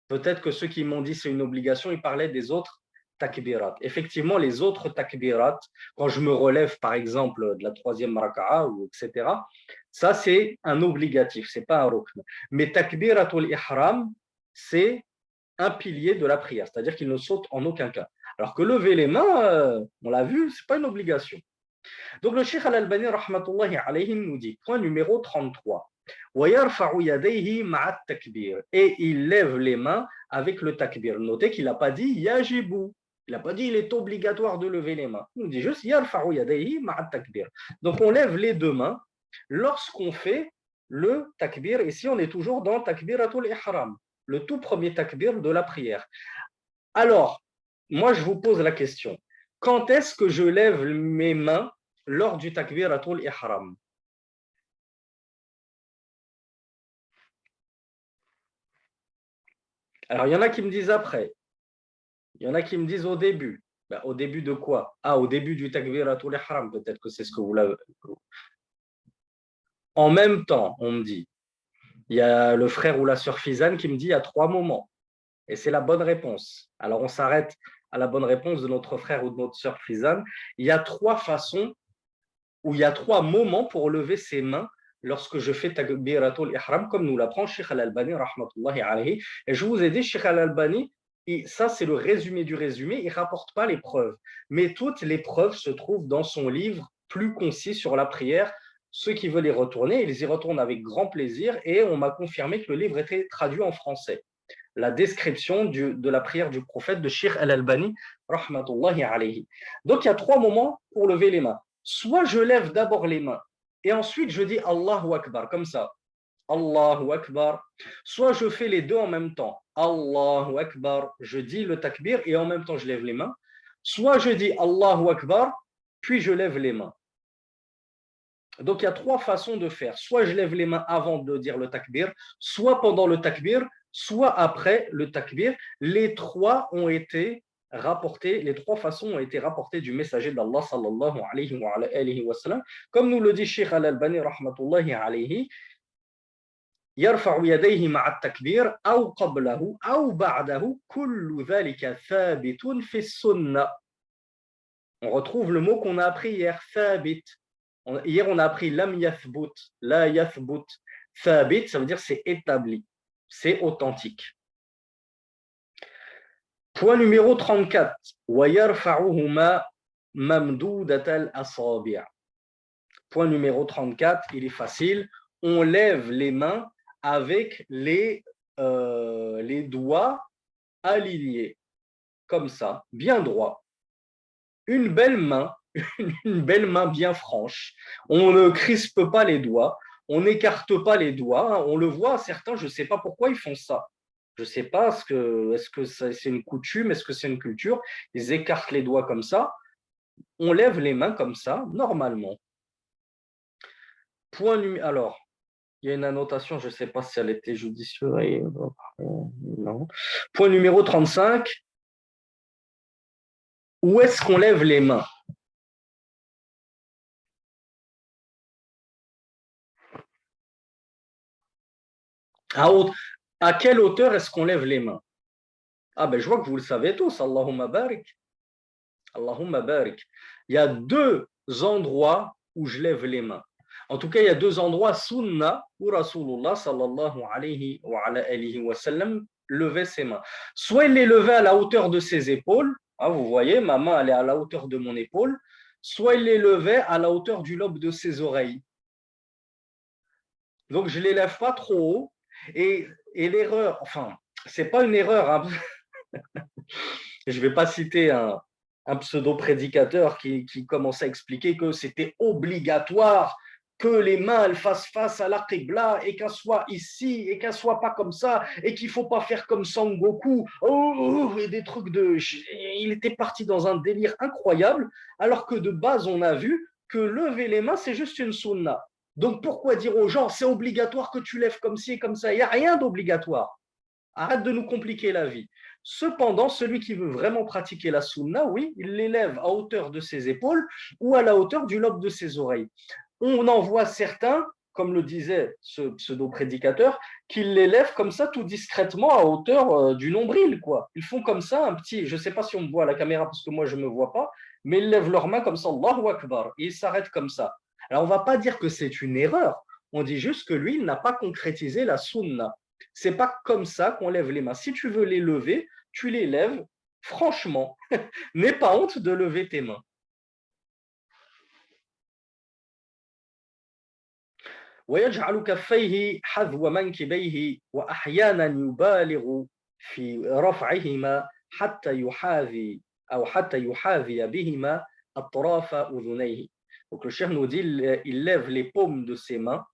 Peut-être que ceux qui m'ont dit c'est une obligation, ils parlaient des autres takbirat. Effectivement, les autres takbirat, quand je me relève par exemple de la troisième raka'a, etc., ça c'est un obligatif, c'est pas un rukn. Mais takbiratul ihram, c'est un pilier de la prière, c'est-à-dire qu'il ne saute en aucun cas. Alors que lever les mains, on l'a vu, c'est pas une obligation. Donc le Cheikh Al-Albani rahmatullahi alayhi nous dit, point numéro 33. Et il lève les mains avec le takbir. Notez qu'il n'a pas dit yajibu. Il n'a pas dit il est obligatoire de lever les mains. Il nous dit juste yarfa'u yadayhi ma'a takbir. Donc on lève les deux mains lorsqu'on fait le takbir. Ici on est toujours dans takbiratul ihram, le tout premier takbir de la prière. Alors, moi je vous pose la question. Quand est-ce que je lève mes mains lors du takbiratul ihram? Alors, il y en a qui me disent après. Il y en a qui me disent au début. Ben, au début de quoi? Ah, au début du takbiratul ihram, peut-être que c'est ce que vous l'avez. En même temps, on me dit. Il y a le frère ou la sœur Fizane qui me dit il y a 3 moments. Et c'est la bonne réponse. Alors, on s'arrête à la bonne réponse de notre frère ou de notre sœur Fizane. Il y a 3 façons où il y a 3 moments pour lever ses mains lorsque je fais takbiratul ihram, comme nous l'apprend Sheikh Al-Albani, rahmatullahi alayhi. Et je vous ai dit, Sheikh Al-Albani, ça c'est le résumé du résumé, il ne rapporte pas les preuves. Mais toutes les preuves se trouvent dans son livre plus concis sur la prière. Ceux qui veulent y retourner, ils y retournent avec grand plaisir et on m'a confirmé que le livre était traduit en français. La description de la prière du prophète de Sheikh Al-Albani, rahmatullahi alayhi. Donc il y a 3 moments pour lever les mains. Soit je lève d'abord les mains et ensuite je dis Allahu Akbar, comme ça. Allahu Akbar, soit je fais les deux en même temps. Allahu Akbar, je dis le takbir et en même temps je lève les mains. Soit je dis Allahu Akbar, puis je lève les mains. Donc il y a trois façons de faire. Soit je lève les mains avant de dire le takbir, soit pendant le takbir, soit après le takbir. Les trois ont été rapportés, les trois façons ont été rapportées du messager d'Allah sallallahu alayhi wa sallam. Comme nous le dit Cheikh Al-Albani rahmatullahi alayhi, يرفع يديه مع التكبير أو قبله أو بعده كل ذلك ثابت في السنة. On retrouve le mot qu'on a appris hier, ثابت. Hier, on a appris lam yathbut, la yathbut. Thabit, ça veut dire c'est établi, c'est authentique. Point numéro 34. وَيَرْفَعُهُمَا مَمْدُودَةَ الْأَصَابِعِ. Point numéro 34, il est facile. On lève les mains avec les doigts alignés, comme ça, bien droit. Une belle main bien franche. On ne crispe pas les doigts, on n'écarte pas les doigts. On le voit, certains, je ne sais pas pourquoi ils font ça. Je ne sais pas, est-ce que c'est une coutume, est-ce que c'est une culture. Ils écartent les doigts comme ça. On lève les mains comme ça, normalement. Alors, il y a une annotation, je ne sais pas si elle était judicieuse. Non. Point numéro 35. Où est-ce qu'on lève les mains? À quelle hauteur est-ce qu'on lève les mains? Ah ben je vois que vous le savez tous. Allahumma barik. Allahumma barik. Il y a deux endroits où je lève les mains. En tout cas, il y a deux endroits sunna où Rasulullah sallallahu alayhi wa sallam levait ses mains. Soit il les levait à la hauteur de ses épaules. Ah, vous voyez, ma main elle est à la hauteur de mon épaule. Soit il les levait à la hauteur du lobe de ses oreilles. Donc je ne les lève pas trop haut. Et l'erreur, enfin, c'est pas une erreur. Hein. Je ne vais pas citer un pseudo-prédicateur qui commençait à expliquer que c'était obligatoire que les mains elles fassent face à la Qibla et qu'elles soient ici et qu'elles ne soient pas comme ça et qu'il ne faut pas faire comme Sangoku et des trucs de… Il était parti dans un délire incroyable alors que de base on a vu que lever les mains c'est juste une sunna. Donc pourquoi dire aux gens c'est obligatoire que tu lèves comme ci et comme ça? Il n'y a rien d'obligatoire. Arrête de nous compliquer la vie. Cependant, celui qui veut vraiment pratiquer la sunna, oui, il l'élève à hauteur de ses épaules ou à la hauteur du lobe de ses oreilles. On en voit certains, comme le disait ce pseudo-prédicateur, qui l'élèvent comme ça tout discrètement à hauteur du nombril, quoi. Ils font comme ça un petit, je ne sais pas si on me voit à la caméra parce que moi je ne me vois pas, mais ils lèvent leurs mains comme ça, Allahu Akbar, et ils s'arrêtent comme ça. Alors on ne va pas dire que c'est une erreur, on dit juste que lui, il n'a pas concrétisé la sunna. C'est pas comme ça qu'on lève les mains. Si tu veux les lever, tu les lèves franchement. N'aie pas honte de lever tes mains. ويجعل كفيه حذو منكبيه وأحيانا يبالغ في رفعهما حتى يحاذي بهما أطراف أذنيه. Donc le cheikh nous dit il lève les paumes de ses mains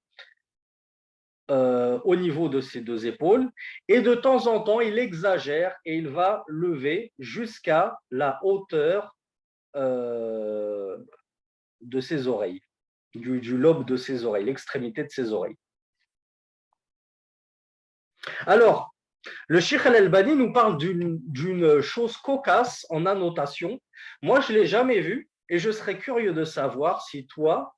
au niveau de ses deux épaules et de temps en temps il exagère et il va lever jusqu'à la hauteur de ses oreilles, du lobe de ses oreilles, l'extrémité de ses oreilles. Alors, le Cheikh Al-Albani nous parle d'une chose cocasse en annotation. Moi, je ne l'ai jamais vue et je serais curieux de savoir si toi,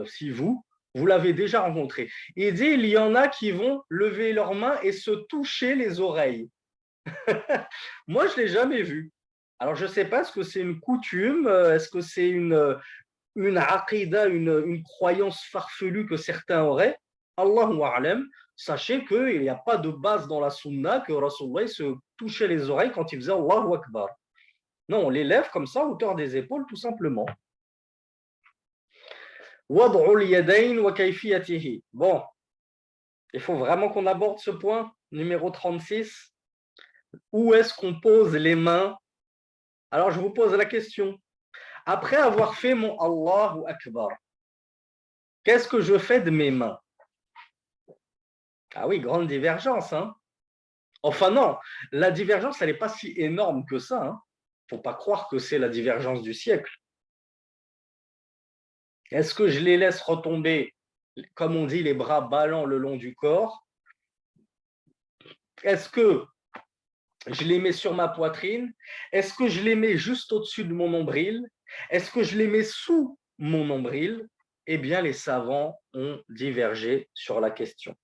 si vous l'avez déjà rencontré. Il dit, il y en a qui vont lever leurs mains et se toucher les oreilles. Moi, je ne l'ai jamais vu. Alors, je ne sais pas, est-ce que c'est une coutume, est-ce que c'est une aqida, une croyance farfelue que certains auraient? Allahu a'lam. Sachez qu'il n'y a pas de base dans la sunna que Rasulullah se touchait les oreilles quand il faisait Allahu Akbar. Non, on les lève comme ça, à hauteur des épaules, tout simplement. Bon, il faut vraiment qu'on aborde ce point, numéro 36. Où est-ce qu'on pose les mains? Alors, je vous pose la question. Après avoir fait mon Allahu Akbar, qu'est-ce que je fais de mes mains? Ah oui, grande divergence, hein. Enfin non, la divergence, elle n'est pas si énorme que ça, hein. Faut pas croire que c'est la divergence du siècle. Est-ce que je les laisse retomber, comme on dit, les bras ballants le long du corps? Est-ce que je les mets sur ma poitrine? Est-ce que je les mets juste au-dessus de mon nombril? Est-ce que je les mets sous mon nombril? Eh bien, les savants ont divergé sur la question.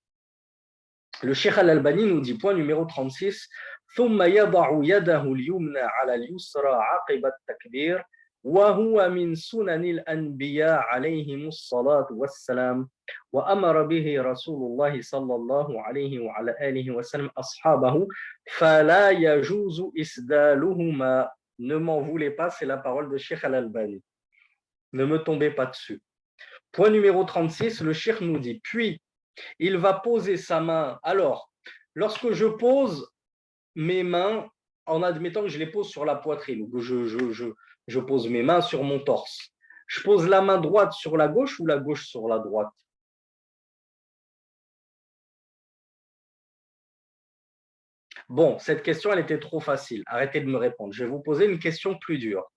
Le Cheikh Al-Albani nous dit, point numéro 36, ثم يضع يده اليمنى على اليسرى عقب التكبير وهو من سنن الأنبياء عليهم الصلاة والسلام وأمر به رسول الله صلى الله عليه وعلى آله وسلم أصحابه فلا يجوز إسدالهما. Ne m'en voulez pas, c'est la parole de Cheikh Al-Albani. Ne me tombez pas dessus. Point numéro 36, le Cheikh nous dit, puis il va poser sa main. Alors, lorsque je pose mes mains, en admettant que je les pose sur la poitrine, ou que je pose mes mains sur mon torse, je pose la main droite sur la gauche ou la gauche sur la droite? Bon, cette question, elle était trop facile. Arrêtez de me répondre. Je vais vous poser une question plus dure.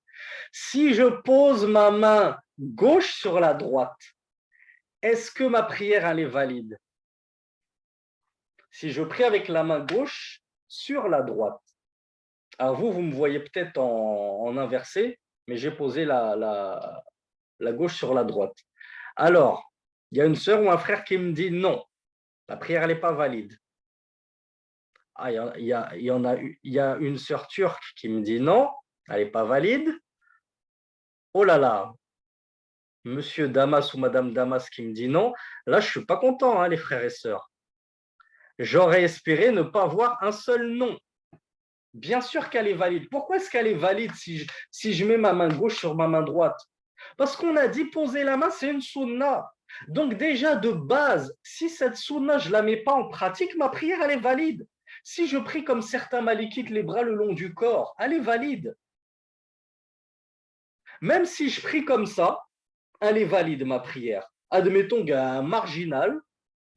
Si je pose ma main gauche sur la droite, est-ce que ma prière, elle est valide? Si je prie avec la main gauche sur la droite. Alors vous me voyez peut-être en inversé, mais j'ai posé la gauche sur la droite. Alors, il y a une sœur ou un frère qui me dit non, la prière n'est pas valide. Ah, il y a une sœur turque qui me dit non, elle n'est pas valide. Oh là là, monsieur Damas ou madame Damas qui me dit non, là je ne suis pas content, hein, les frères et sœurs. J'aurais espéré ne pas voir un seul non. Bien sûr qu'elle est valide. Pourquoi est-ce qu'elle est valide si je mets ma main gauche sur ma main droite? Parce qu'on a dit poser la main, c'est une sunna. Donc déjà de base, si cette sunna, je ne la mets pas en pratique, ma prière, elle est valide. Si je prie comme certains malikites les bras le long du corps, elle est valide. Même si je prie comme ça, elle est valide, ma prière. Admettons qu'un marginal,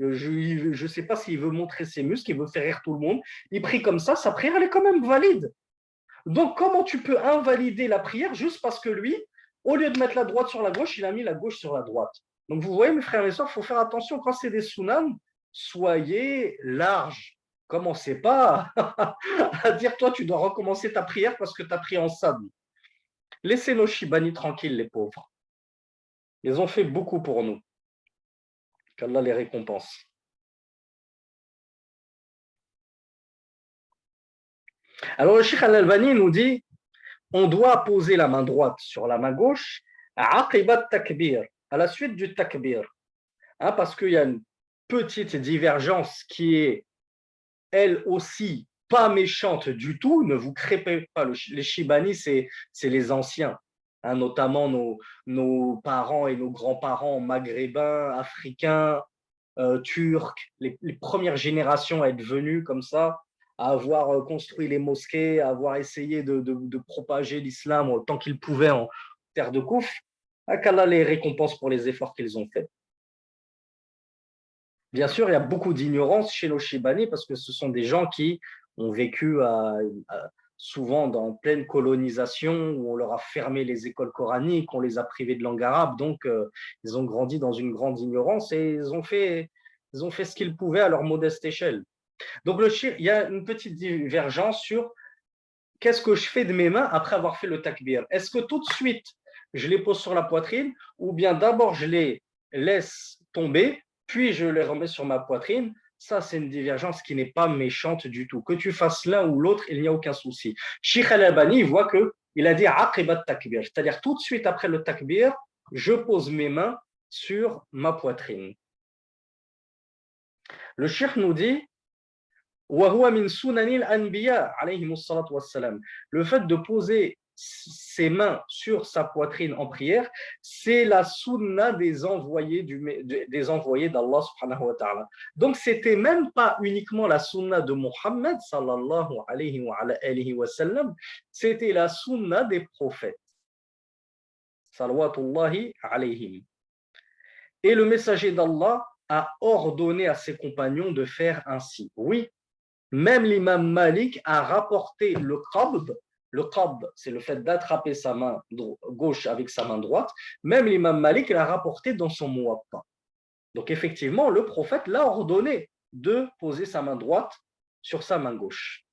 je ne sais pas s'il veut montrer ses muscles, il veut faire rire tout le monde, il prie comme ça, sa prière, elle est quand même valide. Donc, comment tu peux invalider la prière juste parce que lui, au lieu de mettre la droite sur la gauche, il a mis la gauche sur la droite? Donc, vous voyez, mes frères et mes sœurs, il faut faire attention quand c'est des sunans, soyez larges. Commencez pas à dire, toi, tu dois recommencer ta prière parce que tu as pris en sable. Laissez nos Shibani tranquilles, les pauvres. Ils ont fait beaucoup pour nous. Qu'Allah les récompense. Alors, le Cheikh Al-Albani nous dit, on doit poser la main droite sur la main gauche à takbir, à la suite du takbir. Hein, parce qu'il y a une petite divergence qui est, elle aussi, pas méchante du tout. Ne vous crépez pas. Les Shibani, c'est les anciens, hein, notamment nos parents et nos grands-parents maghrébins, africains, turcs, les premières générations à être venues comme ça, à avoir construit les mosquées, à avoir essayé de propager l'islam autant qu'ils pouvaient en terre de Kouf. Qu'Allah les récompense pour les efforts qu'ils ont faits. Bien sûr, il y a beaucoup d'ignorance chez nos Shibani parce que ce sont des gens qui ont vécu souvent dans pleine colonisation, où on leur a fermé les écoles coraniques, on les a privés de langue arabe, donc ils ont grandi dans une grande ignorance et ils ont fait ce qu'ils pouvaient à leur modeste échelle. Donc il y a une petite divergence sur qu'est-ce que je fais de mes mains après avoir fait le takbir. Est-ce que tout de suite, je les pose sur la poitrine ou bien d'abord je les laisse tomber, puis je les remets sur ma poitrine? Ça, c'est une divergence qui n'est pas méchante du tout. Que tu fasses l'un ou l'autre, il n'y a aucun souci. Sheikh Al-Albani voit qu'il a dit aqibat takbir, c'est-à-dire tout de suite après le takbir, je pose mes mains sur ma poitrine. Le Cheikh nous dit le fait de poser ses mains sur sa poitrine en prière, c'est la sunna des envoyés d'Allah subhanahu wa ta'ala. Donc, c'était même pas uniquement la sunna de Muhammad sallallahu alayhi wa sallam, c'était la sunna des prophètes. Salawatullahi alayhim. Et le messager d'Allah a ordonné à ses compagnons de faire ainsi. Oui, même l'imam Malik a rapporté le qabd. Le qabd, c'est le fait d'attraper sa main gauche avec sa main droite. Même l'imam Malik l'a rapporté dans son Muwatta. Donc effectivement, le prophète l'a ordonné de poser sa main droite sur sa main gauche.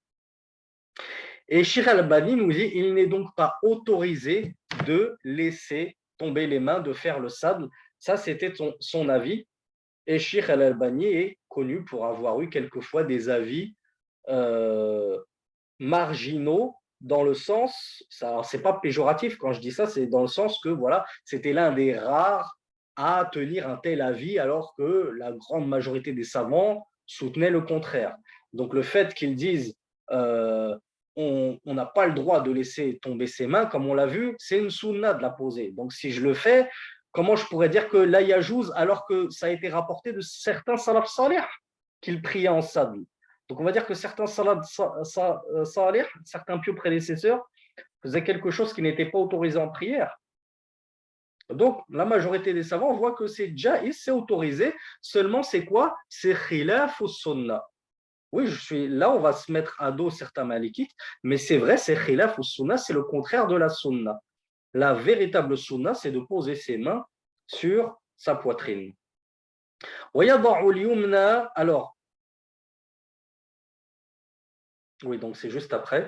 Et Sheikh Al-Albani nous dit, il n'est donc pas autorisé de laisser tomber les mains, de faire le sadl. Ça, c'était son avis. Et Sheikh Al-Albani est connu pour avoir eu quelquefois des avis marginaux, dans le sens, c'est pas péjoratif quand je dis ça, c'est dans le sens que voilà, c'était l'un des rares à tenir un tel avis, alors que la grande majorité des savants soutenaient le contraire. Donc le fait qu'ils disent on n'a pas le droit de laisser tomber ses mains, comme on l'a vu, c'est une sunna de la poser. Donc si je le fais, comment je pourrais dire que la yajouz, alors que ça a été rapporté de certains salaf salih qu'ils priaient en sadl. Donc on va dire que certains salaf salih, certains pieux prédécesseurs, faisaient quelque chose qui n'était pas autorisé en prière. Donc la majorité des savants voient que c'est jaïs, c'est autorisé, seulement c'est quoi? C'est khilaf ou sunnah. Oui, là, on va se mettre à dos certains malikites, mais c'est vrai, c'est khilaf ou sunnah, c'est le contraire de la sunnah. La véritable sunnah, c'est de poser ses mains sur sa poitrine. Alors, oui, donc c'est juste après.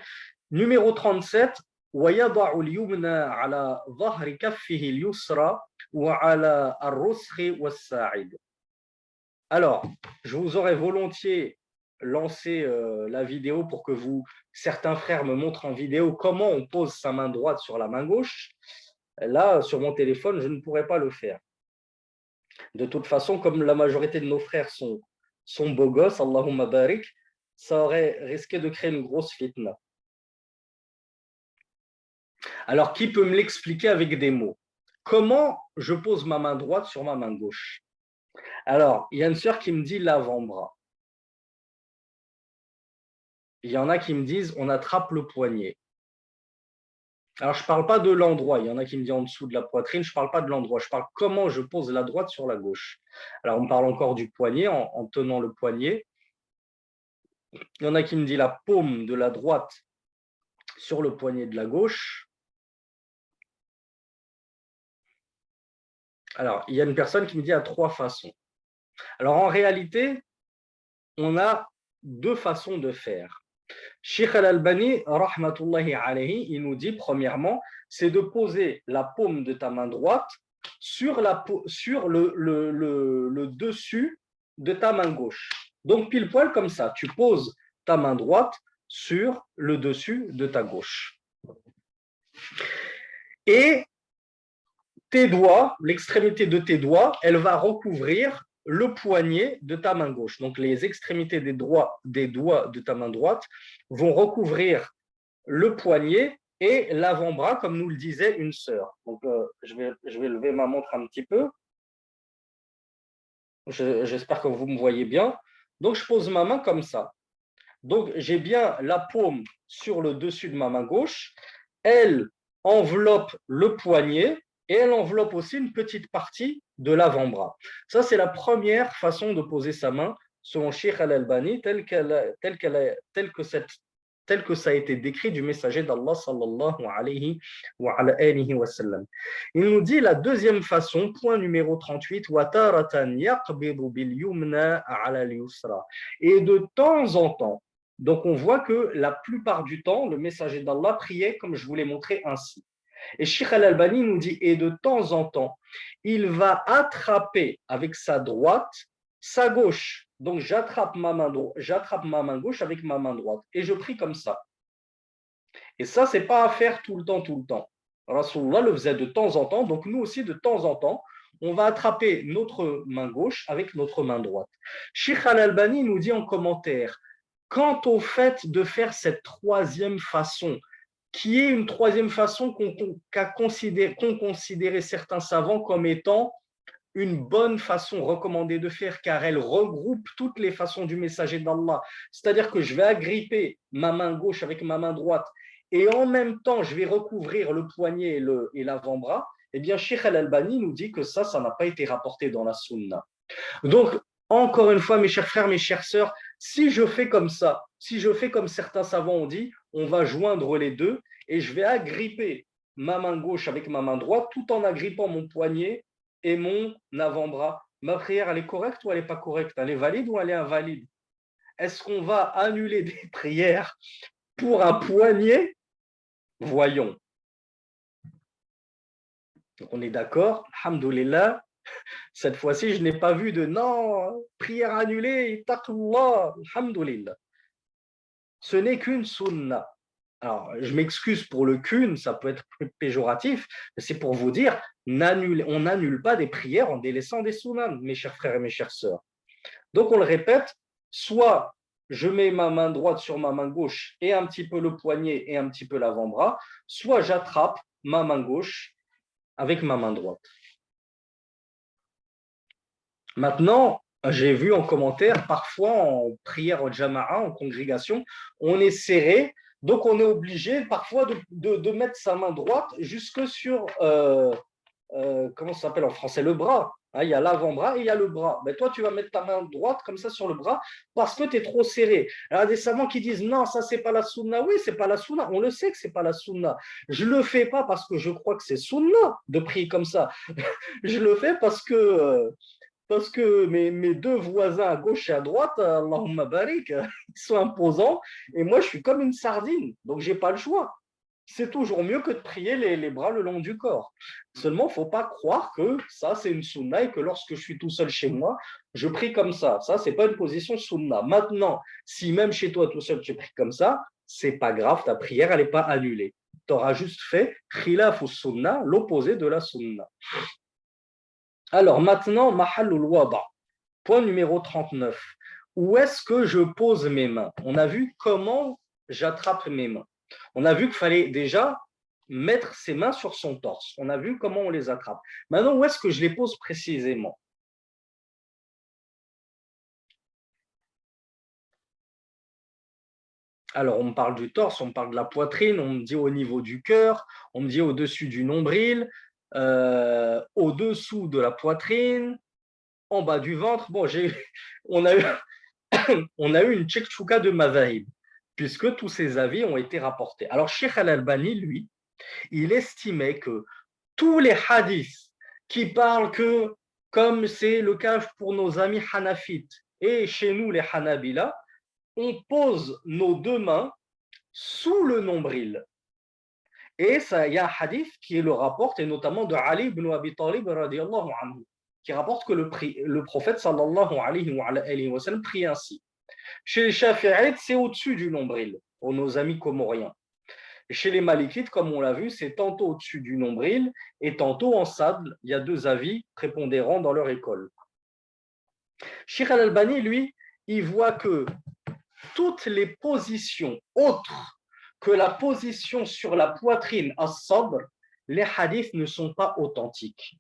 Numéro 37, ويضع اليمنى على ظهر كفه اليسرى وعلى الرسخ والساعد. Alors, je vous aurais volontiers lancé la vidéo pour que certains frères me montrent en vidéo comment on pose sa main droite sur la main gauche. Là, sur mon téléphone, je ne pourrais pas le faire. De toute façon, comme la majorité de nos frères sont beaux gosses, Allahumma barik, ça aurait risqué de créer une grosse fitna. Alors, qui peut me l'expliquer avec des mots? Comment je pose ma main droite sur ma main gauche? Alors, il y a une sœur qui me dit l'avant-bras. Il y en a qui me disent on attrape le poignet. Alors, je ne parle pas de l'endroit. Il y en a qui me disent en dessous de la poitrine. Je ne parle pas de l'endroit. Je parle comment je pose la droite sur la gauche. Alors, on parle encore du poignet en tenant le poignet. Il y en a qui me disent la paume de la droite sur le poignet de la gauche. Alors, il y a une personne qui me dit à 3 façons. Alors, en réalité, on a 2 façons de faire. Sheikh Al-Albani, rahmatullahi alayhi, il nous dit, premièrement, c'est de poser la paume de ta main droite sur le dessus de ta main gauche. Donc, pile poil comme ça, tu poses ta main droite sur le dessus de ta gauche. Et tes doigts, l'extrémité de tes doigts, elle va recouvrir le poignet de ta main gauche. Donc, les extrémités des doigts de ta main droite vont recouvrir le poignet et l'avant-bras, comme nous le disait une sœur. Donc, je vais lever ma montre un petit peu. J'espère que vous me voyez bien. Donc, je pose ma main comme ça. Donc, j'ai bien la paume sur le dessus de ma main gauche. Elle enveloppe le poignet et elle enveloppe aussi une petite partie de l'avant-bras. Ça, c'est la première façon de poser sa main selon Sheikh Al-Albani, tel que ça a été décrit du messager d'Allah sallallahu alayhi wa alihi wa sallam. Il nous dit la deuxième façon, point numéro 38, وَتَارَةً يَقْبِضُ بِالْيُمْنَى عَلَى الْيُسْرَى. Et de temps en temps, donc on voit que la plupart du temps, le messager d'Allah priait comme je vous l'ai montré ainsi. Et Sheikh Al-Albani nous dit, et de temps en temps, il va attraper avec sa droite sa gauche. Donc j'attrape ma main gauche avec ma main droite et je prie comme ça. Et ça, c'est pas à faire tout le temps. Rasulullah le faisait de temps en temps, donc nous aussi de temps en temps, on va attraper notre main gauche avec notre main droite. Sheikh Al-Albani nous dit en commentaire, quant au fait de faire cette troisième façon, qui est une troisième façon qu'ont considéré certains savants comme étant une bonne façon recommandée de faire, car elle regroupe toutes les façons du messager d'Allah. C'est-à-dire que je vais agripper ma main gauche avec ma main droite et en même temps, je vais recouvrir le poignet et l'avant-bras. Eh bien, Sheikh Al-Albani nous dit que ça n'a pas été rapporté dans la sunna. Donc, encore une fois, mes chers frères, mes chères sœurs, si je fais comme ça, si je fais comme certains savants ont dit, on va joindre les deux et je vais agripper ma main gauche avec ma main droite tout en agrippant mon poignet et mon avant-bras. Ma prière, elle est correcte ou elle n'est pas correcte? Elle est valide ou elle est invalide? Est-ce qu'on va annuler des prières pour un poignet? Voyons. Donc on est d'accord, alhamdoulilah. Cette fois-ci, je n'ai pas vu de non, prière annulée, taqullah, alhamdoulilah. Ce n'est qu'une sunna. Alors, je m'excuse pour le qu'une, ça peut être péjoratif, mais c'est pour vous dire, on n'annule pas des prières en délaissant des sunnas, mes chers frères et mes chères sœurs. Donc, on le répète, soit je mets ma main droite sur ma main gauche et un petit peu le poignet et un petit peu l'avant-bras, soit j'attrape ma main gauche avec ma main droite. Maintenant, j'ai vu en commentaire, parfois en prière au jama'a, en congrégation, on est serré, donc on est obligé parfois de mettre sa main droite jusque sur, comment ça s'appelle en français, le bras. Hein, il y a l'avant-bras et il y a le bras. Mais toi, tu vas mettre ta main droite comme ça sur le bras parce que tu es trop serré. Alors, il y a des savants qui disent non, ça, c'est pas la sunna. Oui, c'est pas la sunna. On le sait que c'est pas la sunna. Je le fais pas parce que je crois que c'est sunna de prier comme ça. Je le fais parce que mes deux voisins à gauche et à droite, Allahumma barik, ils sont imposants et moi je suis comme une sardine, donc j'ai pas le choix. C'est toujours mieux que de prier les bras le long du corps. Seulement, il ne faut pas croire que ça c'est une sunna et que lorsque je suis tout seul chez moi, je prie comme ça. Ça, c'est pas une position sunna. Maintenant, si même chez toi tout seul tu pries comme ça, c'est pas grave, ta prière elle n'est pas annulée. Tu auras juste fait khilaf ou sunna, l'opposé de la sunna. Alors maintenant, mahallul wada, point numéro 39. Où est-ce que je pose mes mains? On a vu comment j'attrape mes mains. On a vu qu'il fallait déjà mettre ses mains sur son torse. On a vu comment on les attrape. Maintenant, où est-ce que je les pose précisément? Alors, on me parle du torse, on me parle de la poitrine, on me dit au niveau du cœur, on me dit au-dessus du nombril, au-dessous de la poitrine, en bas du ventre. Bon, on a eu, on a eu une tchekchouka de Mazahib, puisque tous ces avis ont été rapportés. Alors, Sheikh Al-Albani, lui, il estimait que tous les hadiths qui parlent que, comme c'est le cas pour nos amis hanafites et chez nous les hanabila, on pose nos deux mains sous le nombril. Et ça, il y a un hadith qui le rapporte, et notamment de Ali ibn Abi Talib radiallahu anhu, qui rapporte que le prophète sallallahu alayhi wa sallam prie ainsi. Chez les Shafi'ites, c'est au-dessus du nombril, pour nos amis comoriens. Et chez les Malikites, comme on l'a vu, c'est tantôt au-dessus du nombril et tantôt en sadl. Il y a deux avis prépondérants dans leur école. Sheikh Al-Albani, lui, il voit que toutes les positions autres que la position sur la poitrine as-sabr, les hadiths ne sont pas authentiques.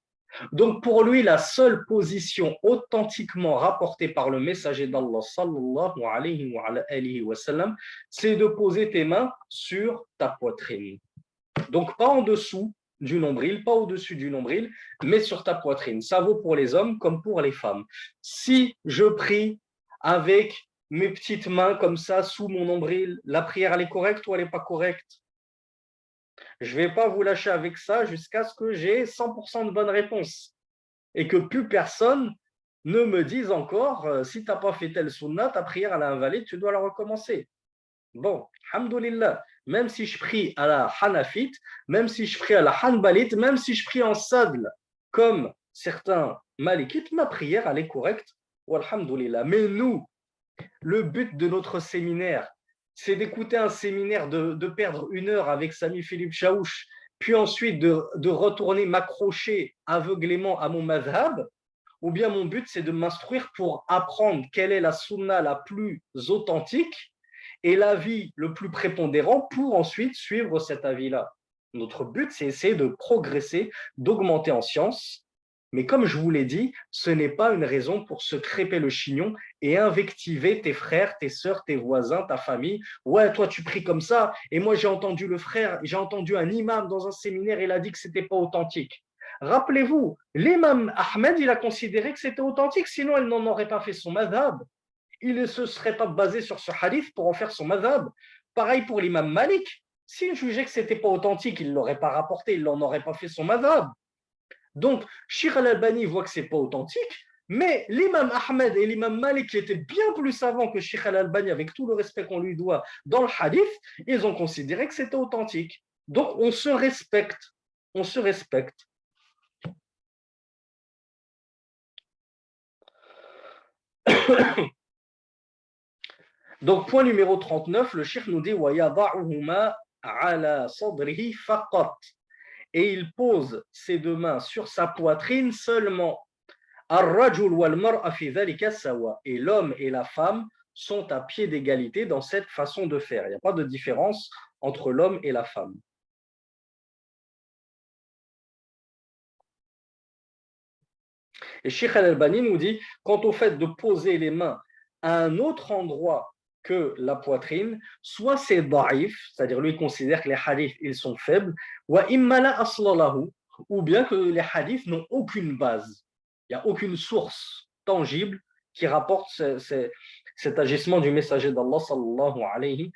Donc pour lui, la seule position authentiquement rapportée par le messager d'Allah sallallahu alayhi wa sallam, c'est de poser tes mains sur ta poitrine. Donc pas en dessous du nombril, pas au-dessus du nombril, mais sur ta poitrine. Ça vaut pour les hommes comme pour les femmes. Si je prie avec mes petites mains comme ça sous mon nombril, la prière elle est correcte ou elle n'est pas correcte? Je ne vais pas vous lâcher avec ça jusqu'à ce que j'ai 100% de bonnes réponses et que plus personne ne me dise encore si tu n'as pas fait telle sunna, ta prière elle est invalide, tu dois la recommencer. Bon, alhamdoulilah, même si je prie à la hanafite, même si je prie à la hanbalite, même si je prie en sadl, comme certains malikites, ma prière elle est correcte, alhamdoulilah. Mais nous, le but de notre séminaire, c'est d'écouter un séminaire, de perdre 1 heure avec Sami Philippe Chaouch, puis ensuite de retourner m'accrocher aveuglément à mon madhab, ou bien mon but, c'est de m'instruire pour apprendre quelle est la sunna la plus authentique et l'avis le plus prépondérant pour ensuite suivre cet avis-là. Notre but, c'est essayer de progresser, d'augmenter en science. Mais comme je vous l'ai dit, ce n'est pas une raison pour se crêper le chignon et invectiver tes frères, tes sœurs, tes voisins, ta famille. Ouais, toi, tu pries comme ça. Et moi, j'ai entendu le frère, j'ai entendu un imam dans un séminaire, il a dit que ce n'était pas authentique. Rappelez-vous, l'imam Ahmed, il a considéré que c'était authentique, sinon il n'en aurait pas fait son madhab. Il ne se serait pas basé sur ce hadith pour en faire son madhab. Pareil pour l'imam Malik. S'il jugeait que ce n'était pas authentique, il ne l'aurait pas rapporté, il n'en aurait pas fait son madhab. Donc, Sheikh al-Albani voit que ce n'est pas authentique, mais l'imam Ahmed et l'imam Malik, qui étaient bien plus savants que Sheikh al-Albani, avec tout le respect qu'on lui doit dans le hadith, ils ont considéré que c'était authentique. Donc, on se respecte. On se respecte. Donc, point numéro 39, le cheikh nous dit وَيَضَعُهُمَا عَلَى صَدْرِهِ فَقَطْ. Et il pose ses deux mains sur sa poitrine seulement. الرَّجُلُ وَالْمَرْأَ فِي ذَلِكَ سَوَى. Et l'homme et la femme sont à pied d'égalité dans cette façon de faire. Il n'y a pas de différence entre l'homme et la femme. Et Sheikh Al-Albani nous dit, quant au fait de poser les mains à un autre endroit que la poitrine, soit c'est daif, c'est-à-dire lui considère que les hadiths ils sont faibles, ou bien que les hadiths n'ont aucune base. Il n'y a aucune source tangible qui rapporte cet agissement du messager d'Allah sallallahu alayhi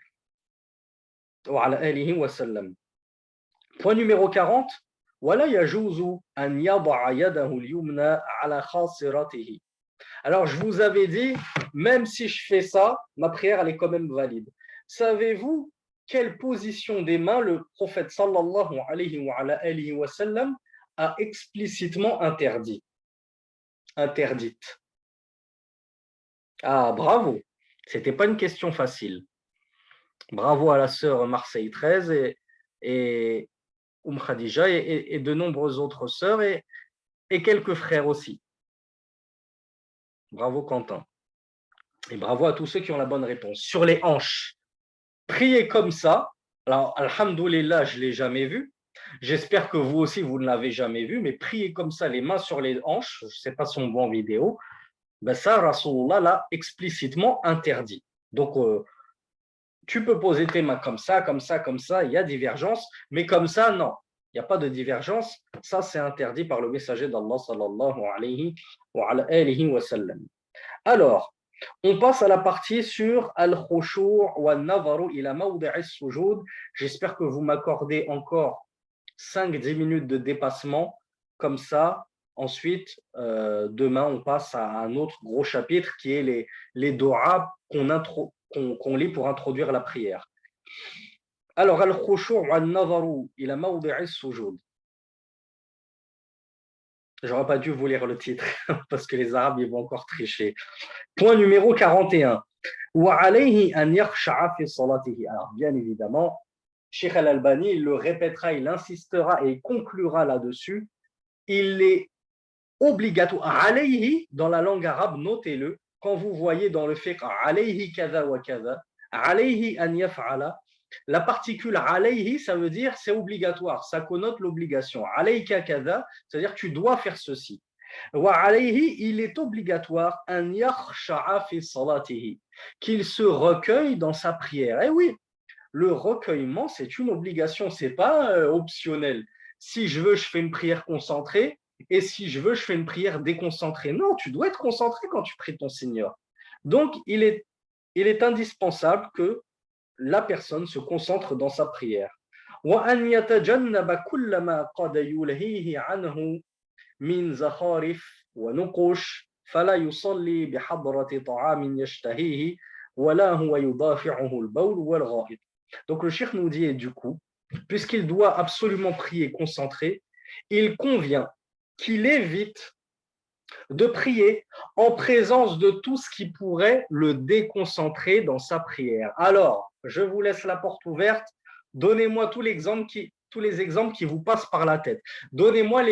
wa sallam. Point numéro 40. Alors, je vous avais dit, même si je fais ça, ma prière, elle est quand même valide. Savez-vous quelle position des mains le prophète sallallahu alayhi wa sallam a explicitement interdite? Ah, bravo. C'était pas une question facile. Bravo à la sœur Marseille 13 et Khadija et de nombreuses autres sœurs et quelques frères aussi. Bravo Quentin. Et bravo à tous ceux qui ont la bonne réponse. Sur les hanches, prier comme ça, alors alhamdoulilah, je ne l'ai jamais vu. J'espère que vous aussi, vous ne l'avez jamais vu, mais prier comme ça, les mains sur les hanches, je ne sais pas si on voit en vidéo, ben ça, Rasulullah l'a explicitement interdit. Donc, tu peux poser tes mains comme ça, il y a divergence, mais comme ça, non. Il n'y a pas de divergence. Ça, c'est interdit par le messager d'Allah sallallahu alayhi wa sallam. Alors, on passe à la partie sur al-khushu' wa an-nazaru ila mawdi' as-sujud. J'espère que vous m'accordez encore 5-10 minutes de dépassement. Comme ça, ensuite, demain, on passe à un autre gros chapitre qui est les doigts qu'on lit pour introduire la prière. Alors, al-khushu' wa an-nazaru ila mawdi' as-sujud. J'aurais pas dû vous lire le titre parce que les Arabes ils vont encore tricher. Point numéro 41. Alors, bien évidemment, Sheikh Al-Albani, il le répétera, il insistera et il conclura là-dessus. Il est obligatoire. Alayhi, dans la langue arabe, notez-le, quand vous voyez dans le fiqh, alayhi kaza wa kaza, alayhi an yaf'ala, la particule alayhi, ça veut dire c'est obligatoire, ça connote l'obligation. Alayka kaza, c'est-à-dire tu dois faire ceci. Wa alayhi, il est obligatoire an yakhsha'a fi salatihi, qu'il se recueille dans sa prière. Eh oui, le recueillement, c'est une obligation, c'est pas optionnel. Si je veux, je fais une prière concentrée, et si je veux, je fais une prière déconcentrée. Non, tu dois être concentré quand tu pries ton Seigneur. Donc, il est indispensable que la personne se concentre dans sa prière. وأن يتجنب كل ما قد يلهيه عنه من زخارف ونقوش فلا يصلي بحضرة طعام يشتهيه ولا هو يدافعه البول والغائط. Donc le cheikh nous dit du coup, puisqu'il doit absolument prier concentré, il convient qu'il évite de prier en présence de tout ce qui pourrait le déconcentrer dans sa prière. Alors, je vous laisse la porte ouverte. Donnez-moi tous les exemples qui vous passent par la tête. Donnez-moi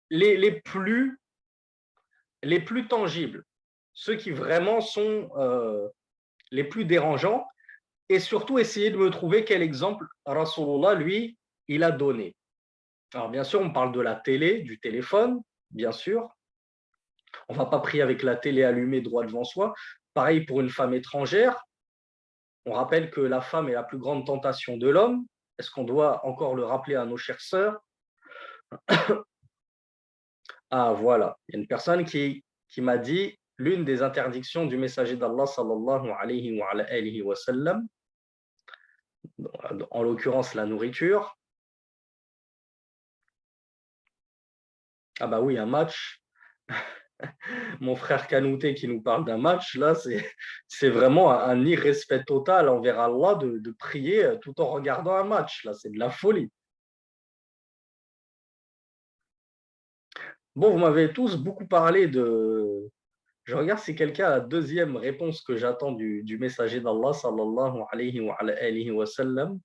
les plus tangibles, ceux qui vraiment sont les plus dérangeants, et surtout essayez de me trouver quel exemple Rasulullah, lui, il a donné. Alors bien sûr, on parle de la télé, du téléphone, bien sûr. On ne va pas prier avec la télé allumée droit devant soi. Pareil pour une femme étrangère. On rappelle que la femme est la plus grande tentation de l'homme. Est-ce qu'on doit encore le rappeler à nos chères sœurs? Ah, voilà. Il y a une personne qui m'a dit l'une des interdictions du messager d'Allah, sallallahu alayhi wa sallam, en l'occurrence la nourriture. Ah bah oui, un match. Mon frère Kanouté qui nous parle d'un match, là, c'est vraiment un irrespect total envers Allah de prier tout en regardant un match. Là, c'est de la folie. Bon, vous m'avez tous beaucoup parlé de. Je regarde si quelqu'un a la deuxième réponse que j'attends du messager d'Allah, sallallahu alayhi wa sallam.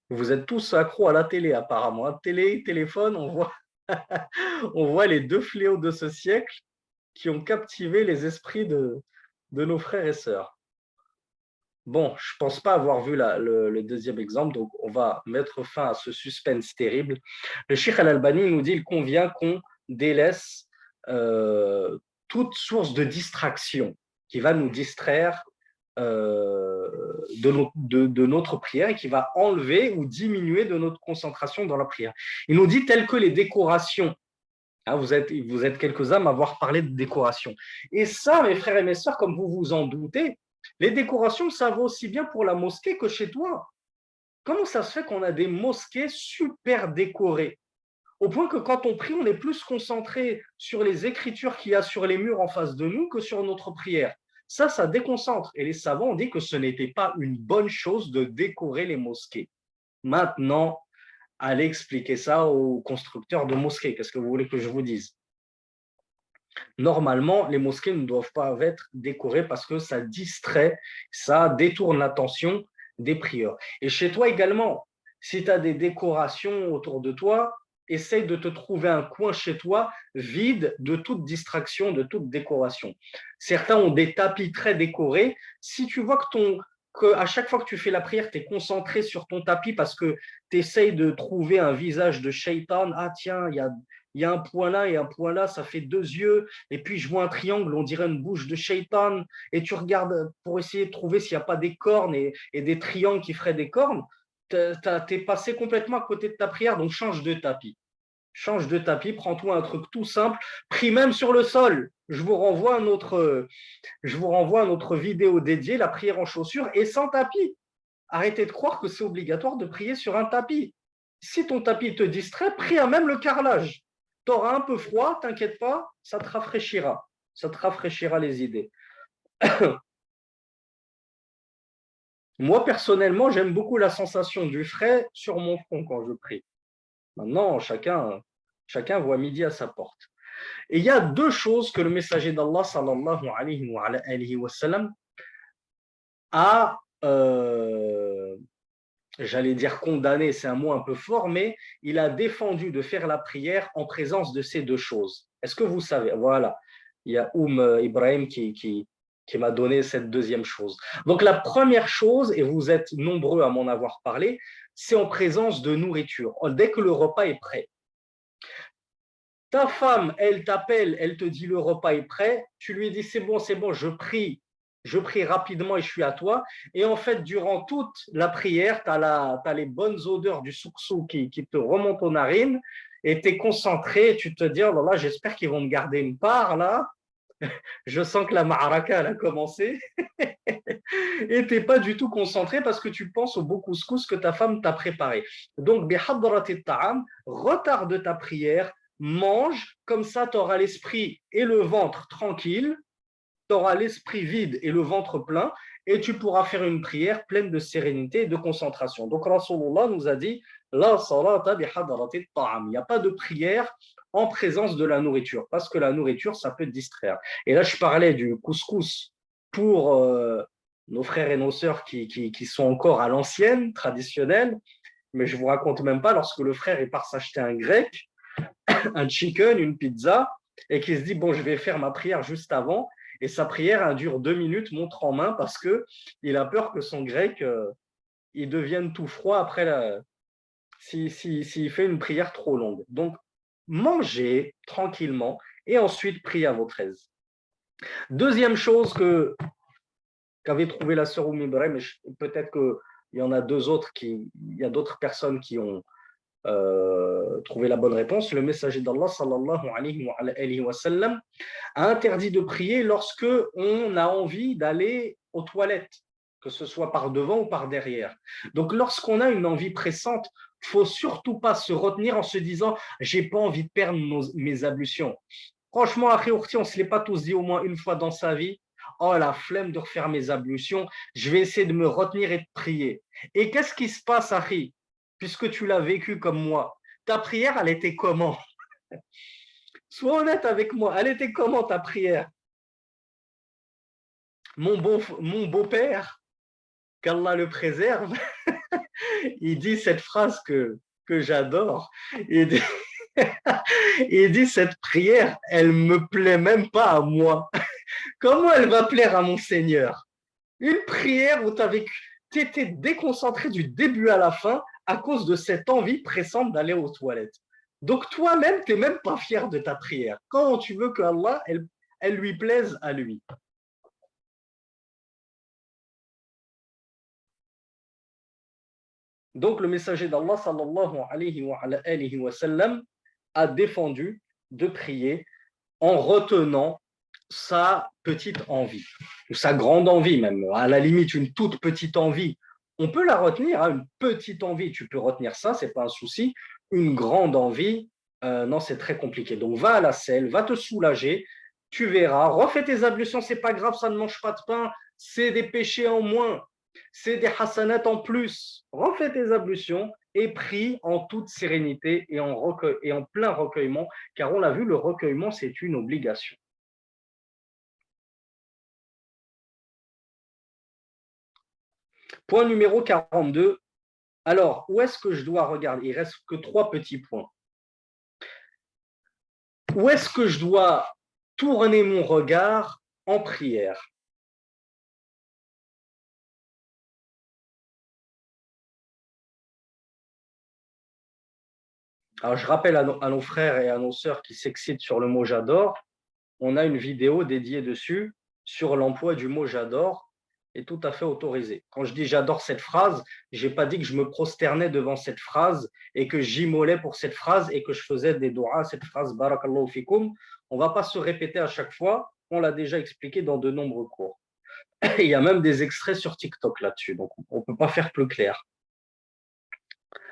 Vous êtes tous accros à la télé, apparemment. Télé, téléphone, on voit les deux fléaux de ce siècle qui ont captivé les esprits de nos frères et sœurs. Bon, je ne pense pas avoir vu le deuxième exemple, donc on va mettre fin à ce suspense terrible. Le Cheikh Al-Albani nous dit qu'il convient qu'on délaisse toute source de distraction qui va nous distraire de notre prière et qui va enlever ou diminuer de notre concentration dans la prière. Il nous dit telles que les décorations. Hein, vous êtes quelques-uns à m'avoir parlé de décoration. Et ça, mes frères et mes sœurs, comme vous vous en doutez, les décorations, ça vaut aussi bien pour la mosquée que chez toi. Comment ça se fait qu'on a des mosquées super décorées? Au point que quand on prie, on est plus concentré sur les écritures qu'il y a sur les murs en face de nous que sur notre prière. Ça déconcentre. Et les savants ont dit que ce n'était pas une bonne chose de décorer les mosquées. Maintenant, allez expliquer ça aux constructeurs de mosquées. Qu'est-ce que vous voulez que je vous dise? Normalement, les mosquées ne doivent pas être décorées parce que ça distrait, ça détourne l'attention des prieurs. Et chez toi également, si tu as des décorations autour de toi, essaye de te trouver un coin chez toi vide de toute distraction, de toute décoration. Certains ont des tapis très décorés. Si tu vois que à chaque fois que tu fais la prière, tu es concentré sur ton tapis parce que tu essayes de trouver un visage de shaitan. Ah tiens, il y a un point là et un point là, ça fait deux yeux, et puis je vois un triangle, on dirait une bouche de shaitan, et tu regardes pour essayer de trouver s'il n'y a pas des cornes et des triangles qui feraient des cornes. Tu es passé complètement à côté de ta prière, donc change de tapis. Change de tapis, prends-toi un truc tout simple, prie même sur le sol. Je vous renvoie à notre vidéo dédiée, la prière en chaussures et sans tapis. Arrêtez de croire que c'est obligatoire de prier sur un tapis. Si ton tapis te distrait, prie à même le carrelage. Tu auras un peu froid, t'inquiète pas, ça te rafraîchira. Ça te rafraîchira les idées. Moi, personnellement, j'aime beaucoup la sensation du frais sur mon front quand je prie. Maintenant, chacun voit midi à sa porte. Et il y a deux choses que le messager d'Allah, sallallahu alayhi wa sallam, a, j'allais dire condamné, c'est un mot un peu fort, mais il a défendu de faire la prière en présence de ces deux choses. Est-ce que vous savez? Voilà, il y a Ibrahim qui m'a donné cette deuxième chose. Donc la première chose, et vous êtes nombreux à m'en avoir parlé, c'est en présence de nourriture. Dès que le repas est prêt. Ta femme, elle t'appelle, elle te dit le repas est prêt, tu lui dis c'est bon, je prie rapidement et je suis à toi. Et en fait, durant toute la prière, tu as les bonnes odeurs du souksou qui te remontent aux narines et tu es concentré, tu te dis, oh là là, j'espère qu'ils vont me garder une part là. Je sens que la ma'araka, elle a commencé. Et tu n'es pas du tout concentré parce que tu penses au beau couscous que ta femme t'a préparé. Donc, ta'am, retarde ta prière, mange, comme ça tu auras l'esprit et le ventre tranquille, tu auras l'esprit vide et le ventre plein, et tu pourras faire une prière pleine de sérénité et de concentration. Donc, Rasulullah nous a dit, la salata ta'am. Il n'y a pas de prière en présence de la nourriture, parce que la nourriture, ça peut te distraire. Et là, je parlais du couscous pour nos frères et nos sœurs qui sont encore à l'ancienne, traditionnelle, mais je ne vous raconte même pas lorsque le frère est part s'acheter un grec, un chicken, une pizza, et qui se dit, bon, je vais faire ma prière juste avant, et sa prière elle dure 2 minutes, montre en main, parce qu'il a peur que son grec, il devienne tout froid après s'il fait une prière trop longue. Donc, mangez tranquillement, et ensuite priez à votre aise. Deuxième chose qu'avait trouvé la sœur Ibrahim, mais peut-être qu'il y en a il y a d'autres personnes qui ont trouver la bonne réponse. Le messager d'Allah, sallallahu alayhi wa sallam, a interdit de prier lorsque on a envie d'aller aux toilettes, que ce soit par devant ou par derrière. Donc, lorsqu'on a une envie pressante, il ne faut surtout pas se retenir en se disant « j'ai pas envie de perdre mes ablutions ». Franchement, après, on ne se l'est pas tous dit au moins une fois dans sa vie. Oh, la flemme de refaire mes ablutions, je vais essayer de me retenir et de prier. Et qu'est-ce qui se passe, Harry, puisque tu l'as vécu comme moi? Ta prière, elle était comment? Sois honnête avec moi, elle était comment ta prière? Mon beau-père, qu'Allah le préserve, il dit cette phrase que j'adore. Il dit, il dit cette prière, elle me plaît même pas à moi. Comment elle va plaire à mon Seigneur? Une prière où tu étais déconcentré du début à la fin à cause de cette envie pressante d'aller aux toilettes. Donc toi-même, tu n'es même pas fier de ta prière. Comment tu veux que Allah, elle lui plaise à lui? Donc le messager d'Allah, sallallahu alayhi wa sallam, a défendu de prier en retenant sa petite envie, ou sa grande envie même, à la limite une toute petite envie. On peut la retenir, hein, une petite envie, tu peux retenir ça, c'est pas un souci. Une grande envie, non, c'est très compliqué. Donc va à la selle, va te soulager, tu verras, refais tes ablutions, c'est pas grave, ça ne mange pas de pain, c'est des péchés en moins, c'est des hasanats en plus. Refais tes ablutions et prie en toute sérénité et en plein recueillement, car on l'a vu, le recueillement, c'est une obligation. Point numéro 42. Alors, où est-ce que je dois regarder? Il reste que 3 petits points. Où est-ce que je dois tourner mon regard en prière? Alors, je rappelle à nos frères et à nos sœurs qui s'excitent sur le mot j'adore, on a une vidéo dédiée dessus sur l'emploi du mot j'adore est tout à fait autorisé. Quand je dis j'adore cette phrase, je n'ai pas dit que je me prosternais devant cette phrase et que j'immolais pour cette phrase et que je faisais des doigts à cette phrase barakallahu fikum. On ne va pas se répéter à chaque fois, on l'a déjà expliqué dans de nombreux cours. Il y a même des extraits sur TikTok là-dessus, donc on ne peut pas faire plus clair.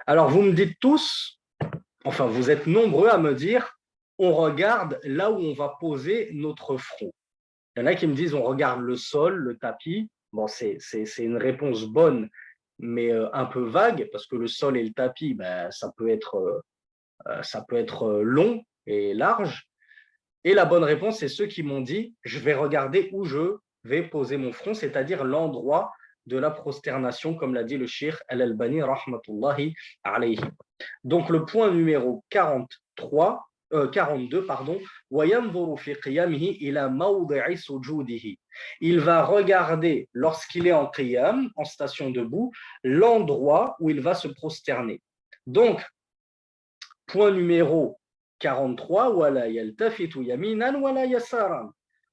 Alors vous me dites tous, enfin vous êtes nombreux à me dire, on regarde là où on va poser notre front. Il y en a qui me disent on regarde le sol, le tapis. Bon, c'est une réponse bonne, mais un peu vague, parce que le sol et le tapis, ben, ça peut être long et large. Et la bonne réponse, c'est ceux qui m'ont dit je vais regarder où je vais poser mon front, c'est-à-dire l'endroit de la prosternation, comme l'a dit le Cheikh Al-Albani, rahmatullahi alayhi. Donc, le point numéro 42, pardon, il va regarder, lorsqu'il est en qiyam, en station debout, l'endroit où il va se prosterner. Donc, point numéro 43,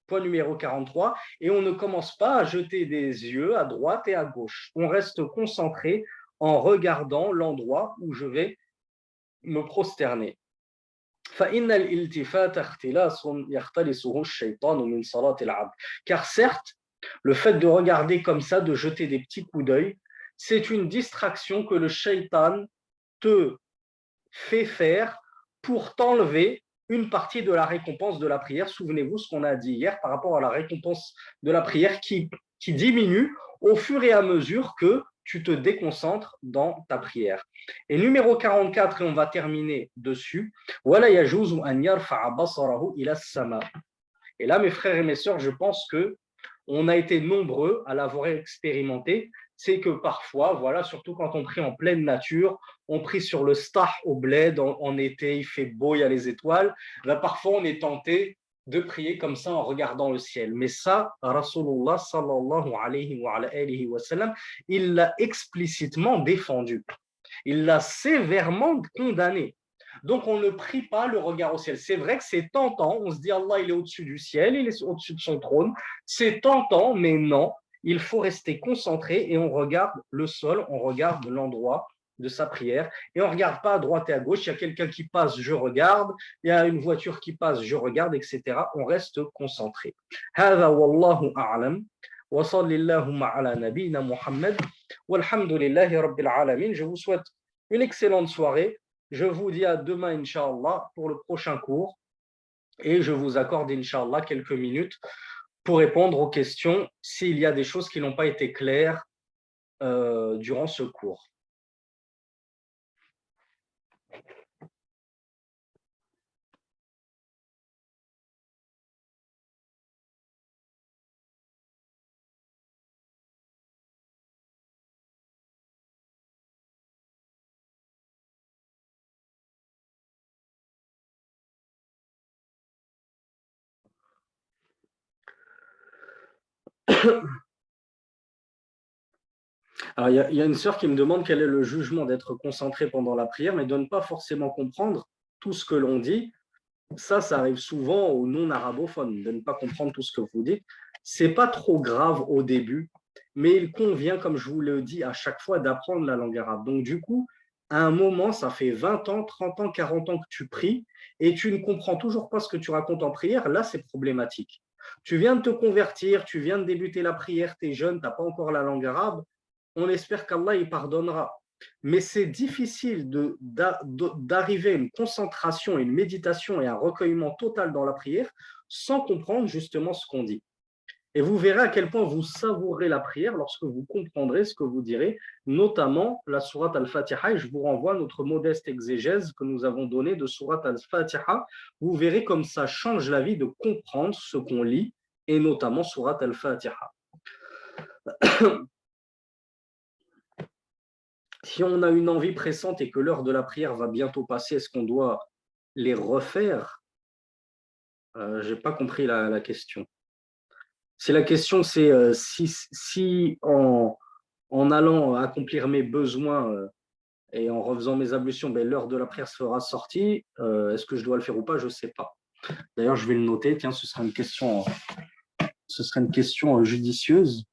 point numéro 43, et on ne commence pas à jeter des yeux à droite et à gauche. On reste concentré en regardant l'endroit où je vais me prosterner. Car certes, le fait de regarder comme ça, de jeter des petits coups d'œil, c'est une distraction que le shaitan te fait faire pour t'enlever une partie de la récompense de la prière. Souvenez-vous ce qu'on a dit hier par rapport à la récompense de la prière qui diminue au fur et à mesure que tu te déconcentres dans ta prière. Et numéro 44, et on va terminer dessus, et là, mes frères et mes sœurs, je pense que on a été nombreux à l'avoir expérimenté. C'est que parfois, voilà, surtout quand on prie en pleine nature, on prie sur le stah au bled en été, il fait beau, il y a les étoiles. Là, parfois, on est tenté de prier comme ça en regardant le ciel. Mais ça, Rasulullah sallallahu alayhi wa sallam, il l'a explicitement défendu. Il l'a sévèrement condamné. Donc, on ne prie pas le regard au ciel. C'est vrai que c'est tentant. On se dit, Allah, il est au-dessus du ciel, il est au-dessus de son trône. C'est tentant, mais non. Il faut rester concentré et on regarde le sol, on regarde l'endroit de sa prière et on ne regarde pas à droite et à gauche. Il y a quelqu'un qui passe, je regarde. Il y a une voiture qui passe, je regarde, etc. On reste concentré. هذا والله أعلم وصلى اللهم على نبينا محمد والحمد لله رب العالمين. Je vous souhaite une excellente soirée. Je vous dis à demain, Inch'Allah, pour le prochain cours. Et je vous accorde, Inch'Allah, quelques minutes pour répondre aux questions s'il y a des choses qui n'ont pas été claires durant ce cours. Alors, il y a une sœur qui me demande quel est le jugement d'être concentré pendant la prière, mais de ne pas forcément comprendre tout ce que l'on dit. Ça arrive souvent aux non-arabophones, de ne pas comprendre tout ce que vous dites. Ce n'est pas trop grave au début, mais il convient, comme je vous le dis à chaque fois, d'apprendre la langue arabe. Donc, du coup, à un moment, ça fait 20 ans, 30 ans, 40 ans que tu pries et tu ne comprends toujours pas ce que tu racontes en prière, là, c'est problématique. Tu viens de te convertir, tu viens de débuter la prière, tu es jeune, tu n'as pas encore la langue arabe. On espère qu'Allah y pardonnera. Mais c'est difficile d'arriver à une concentration, une méditation et un recueillement total dans la prière sans comprendre justement ce qu'on dit. Et vous verrez à quel point vous savourez la prière lorsque vous comprendrez ce que vous direz, notamment la sourate Al-Fatiha. Et je vous renvoie à notre modeste exégèse que nous avons donnée de sourate Al-Fatiha. Vous verrez comme ça change la vie de comprendre ce qu'on lit, et notamment sourate Al-Fatiha. Si on a une envie pressante et que l'heure de la prière va bientôt passer, est-ce qu'on doit les refaire? Je n'ai pas compris la question. Si la question c'est si en allant accomplir mes besoins et en refaisant mes ablutions, ben, l'heure de la prière sera sortie, est-ce que je dois le faire ou pas? Je ne sais pas. D'ailleurs, je vais le noter. Tiens, ce sera une question judicieuse.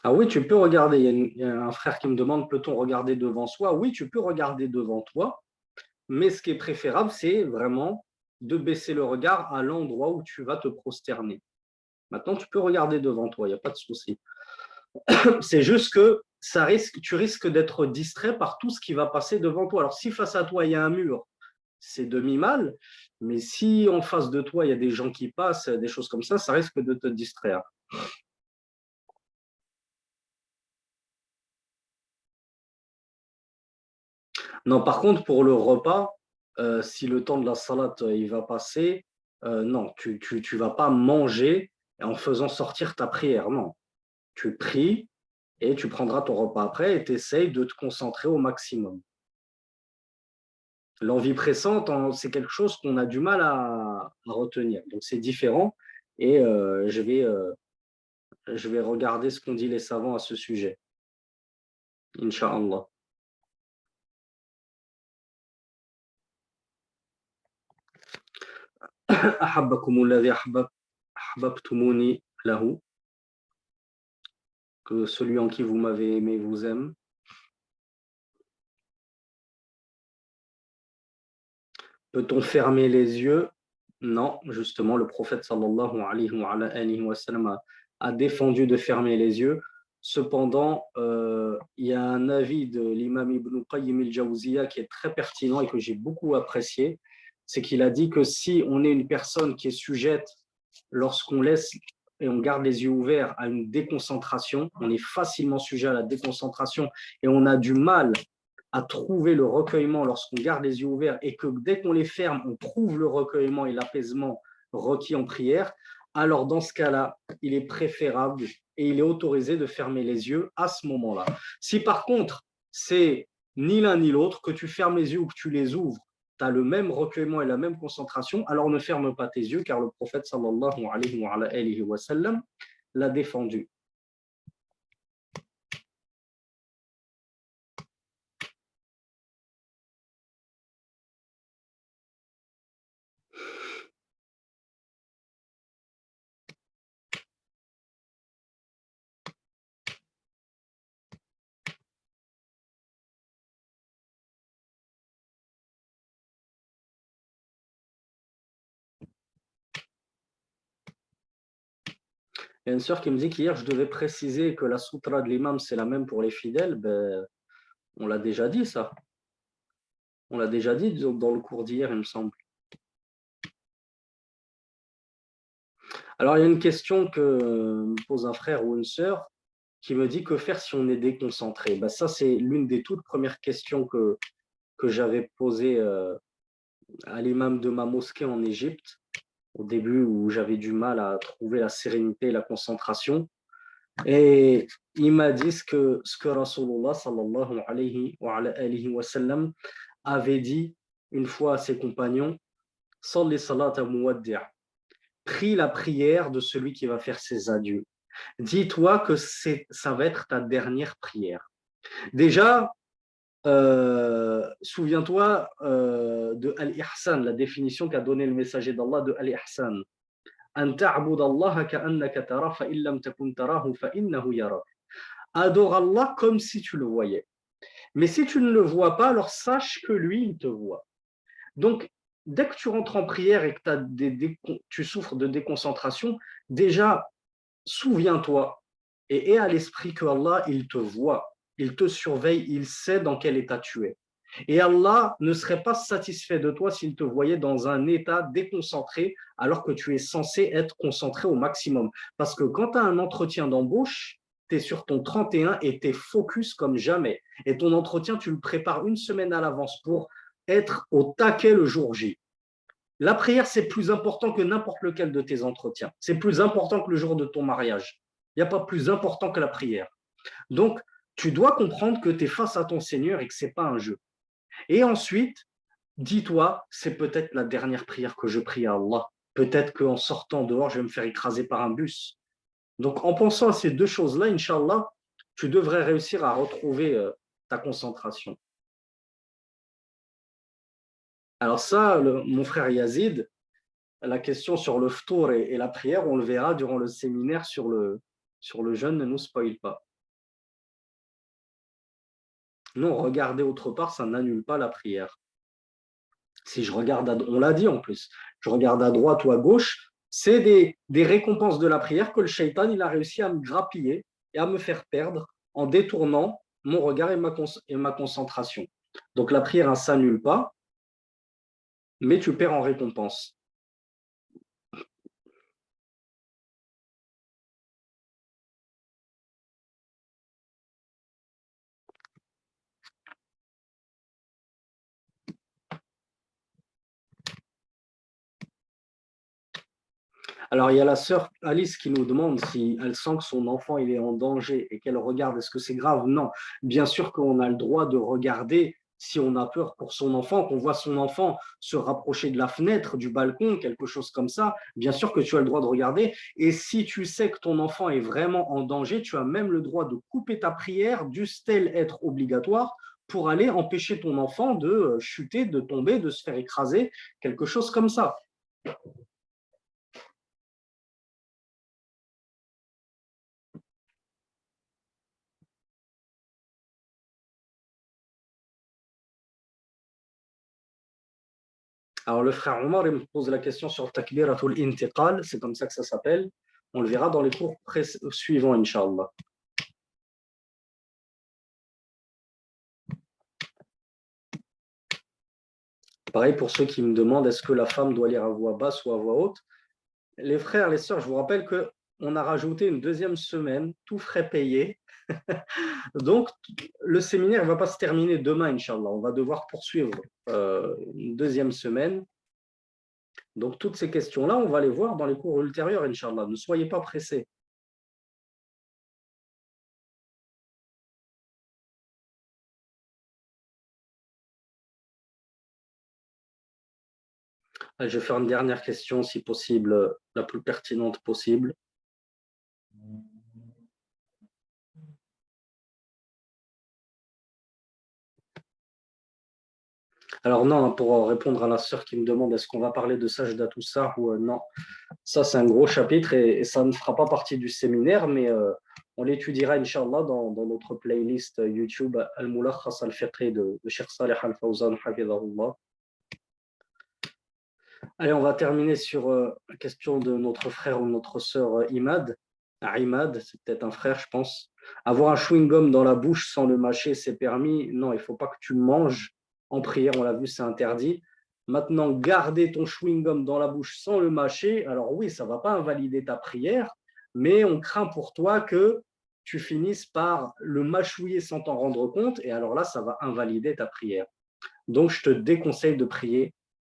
Ah oui, tu peux regarder. Il y a un frère qui me demande, peut-on regarder devant soi? Oui, tu peux regarder devant toi, mais ce qui est préférable, c'est vraiment de baisser le regard à l'endroit où tu vas te prosterner. Maintenant, tu peux regarder devant toi, il n'y a pas de souci. C'est juste que tu risques d'être distrait par tout ce qui va passer devant toi. Alors, si face à toi, il y a un mur, c'est demi-mal, mais si en face de toi, il y a des gens qui passent, des choses comme ça risque de te distraire. Non, par contre, pour le repas, si le temps de la salade il va passer, non, tu ne vas pas manger en faisant sortir ta prière. Non, tu pries et tu prendras ton repas après et tu essayes de te concentrer au maximum. L'envie pressante, c'est quelque chose qu'on a du mal à retenir. Donc, c'est différent et je vais regarder ce qu'ont dit les savants à ce sujet. Inch'Allah. أحبكم الذي أحببتموني له. Que celui en qui vous m'avez aimé vous aime. Peut-on fermer les yeux? Non, justement, le prophète sallallahu alayhi wa sallam a défendu de fermer les yeux. Cependant, il y a un avis de l'imam Ibn Qayyim al-Jawziyya qui est très pertinent et que j'ai beaucoup apprécié. C'est qu'il a dit que si on est une personne qui est sujette, lorsqu'on laisse et on garde les yeux ouverts à une déconcentration, on est facilement sujet à la déconcentration et on a du mal à trouver le recueillement lorsqu'on garde les yeux ouverts et que dès qu'on les ferme, on trouve le recueillement et l'apaisement requis en prière, alors dans ce cas-là, il est préférable et il est autorisé de fermer les yeux à ce moment-là. Si par contre, c'est ni l'un ni l'autre, que tu fermes les yeux ou que tu les ouvres, tu as le même recueillement et la même concentration, alors ne ferme pas tes yeux car le prophète sallallahu alayhi wa sallam l'a défendu. Il y a une sœur qui me dit qu'hier, je devais préciser que la sutra de l'imam, c'est la même pour les fidèles. Ben, on l'a déjà dit, ça. On l'a déjà dit dans le cours d'hier, il me semble. Alors, il y a une question que me pose un frère ou une sœur qui me dit que faire si on est déconcentré. Ben, ça, c'est l'une des toutes premières questions que j'avais posées à l'imam de ma mosquée en Égypte, au début où j'avais du mal à trouver la sérénité et la concentration. Et il m'a dit ce que Rasulullah sallallahu alayhi wa sallam avait dit une fois à ses compagnons, Salli salata muwaddi', prie la prière de celui qui va faire ses adieux. Dis-toi que ça va être ta dernière prière. Déjà, souviens-toi de Al-Ihsan, la définition qu'a donné le messager d'Allah de Al-Ihsan. Adore Allah comme si tu le voyais. Mais si tu ne le vois pas, alors sache que lui, il te voit. Donc, dès que tu rentres en prière et que tu souffres de déconcentration, déjà, souviens-toi et aie à l'esprit que Allah, il te voit, il te surveille, il sait dans quel état tu es. Et Allah ne serait pas satisfait de toi s'il te voyait dans un état déconcentré alors que tu es censé être concentré au maximum. Parce que quand tu as un entretien d'embauche, tu es sur ton 31 et tu es focus comme jamais. Et ton entretien, tu le prépares une semaine à l'avance pour être au taquet le jour J. La prière, c'est plus important que n'importe lequel de tes entretiens. C'est plus important que le jour de ton mariage. Il n'y a pas plus important que la prière. Donc, tu dois comprendre que tu es face à ton Seigneur et que ce n'est pas un jeu. Et ensuite, dis-toi, c'est peut-être la dernière prière que je prie à Allah. Peut-être qu'en sortant dehors, je vais me faire écraser par un bus. Donc, en pensant à ces deux choses-là, Inch'Allah, tu devrais réussir à retrouver ta concentration. Alors ça, mon frère Yazid, la question sur le ftour et la prière, on le verra durant le séminaire sur le jeûne, ne nous spoil pas. Non, regarder autre part, ça n'annule pas la prière. Si je regarde, on l'a dit en plus, je regarde à droite ou à gauche, c'est des récompenses de la prière que le shaitan il a réussi à me grappiller et à me faire perdre en détournant mon regard et ma concentration. Donc la prière ne s'annule pas, mais tu perds en récompense. Alors, il y a la sœur Alice qui nous demande si elle sent que son enfant il est en danger et qu'elle regarde. Est-ce que c'est grave? Non. Bien sûr qu'on a le droit de regarder si on a peur pour son enfant, qu'on voit son enfant se rapprocher de la fenêtre, du balcon, quelque chose comme ça. Bien sûr que tu as le droit de regarder. Et si tu sais que ton enfant est vraiment en danger, tu as même le droit de couper ta prière, dusse-t-elle être obligatoire, pour aller empêcher ton enfant de chuter, de tomber, de se faire écraser, quelque chose comme ça. Alors, le frère Omar, il me pose la question sur Takbiratul Intiqal, c'est comme ça que ça s'appelle. On le verra dans les cours suivants, Inch'Allah. Pareil pour ceux qui me demandent est-ce que la femme doit lire à voix basse ou à voix haute. Les frères, les sœurs, je vous rappelle que on a rajouté une deuxième semaine, tout frais payé. Donc, le séminaire ne va pas se terminer demain, Inch'Allah. On va devoir poursuivre une deuxième semaine. Donc, toutes ces questions-là, on va les voir dans les cours ultérieurs, Inch'Allah. Ne soyez pas pressés. Je vais faire une dernière question, si possible, la plus pertinente possible. Alors non, pour répondre à la sœur qui me demande est-ce qu'on va parler de Sajda tout ça ou non, ça c'est un gros chapitre et ça ne fera pas partie du séminaire, mais on l'étudiera Inch'Allah dans notre playlist YouTube Al-Mulakhas al-Fiqhi de Cheikh Saleh Al-Fawzan, hafidhahullah. Allez, on va terminer sur la question de notre frère ou notre sœur Imad. Imad, c'est peut-être un frère, je pense. Avoir un chewing-gum dans la bouche sans le mâcher, c'est permis. Non, il ne faut pas que tu manges en prière, on l'a vu, c'est interdit. Maintenant, garder ton chewing-gum dans la bouche sans le mâcher, alors oui, ça ne va pas invalider ta prière, mais on craint pour toi que tu finisses par le mâchouiller sans t'en rendre compte, et alors là, ça va invalider ta prière. Donc, je te déconseille de prier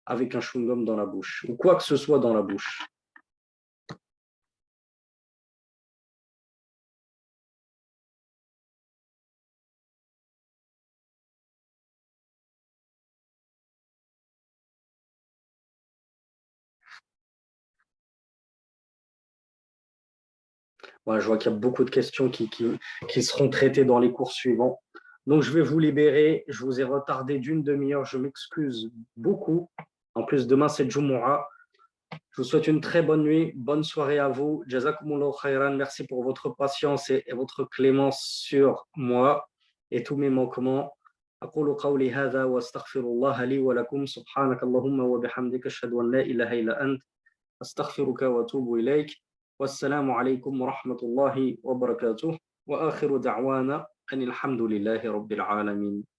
avec un chewing-gum dans la bouche, ou quoi que ce soit dans la bouche. Voilà, je vois qu'il y a beaucoup de questions qui seront traitées dans les cours suivants. Donc, je vais vous libérer. Je vous ai retardé d'une demi-heure. Je m'excuse beaucoup. En plus, demain, c'est Jumu'ah. Je vous souhaite une très bonne nuit. Bonne soirée à vous. Jazakumullahu khairan. Merci pour votre patience et votre clémence sur moi et tous mes manquements. أقول قولي هذا وأستغفر الله لي ولكم سبحانك اللهم وبحمدك أشهد أن لا إله إلا أنت أستغفرك وأتوب إليك والسلام عليكم ورحمة الله وبركاته وآخر دعوانا أن الحمد لله رب العالمين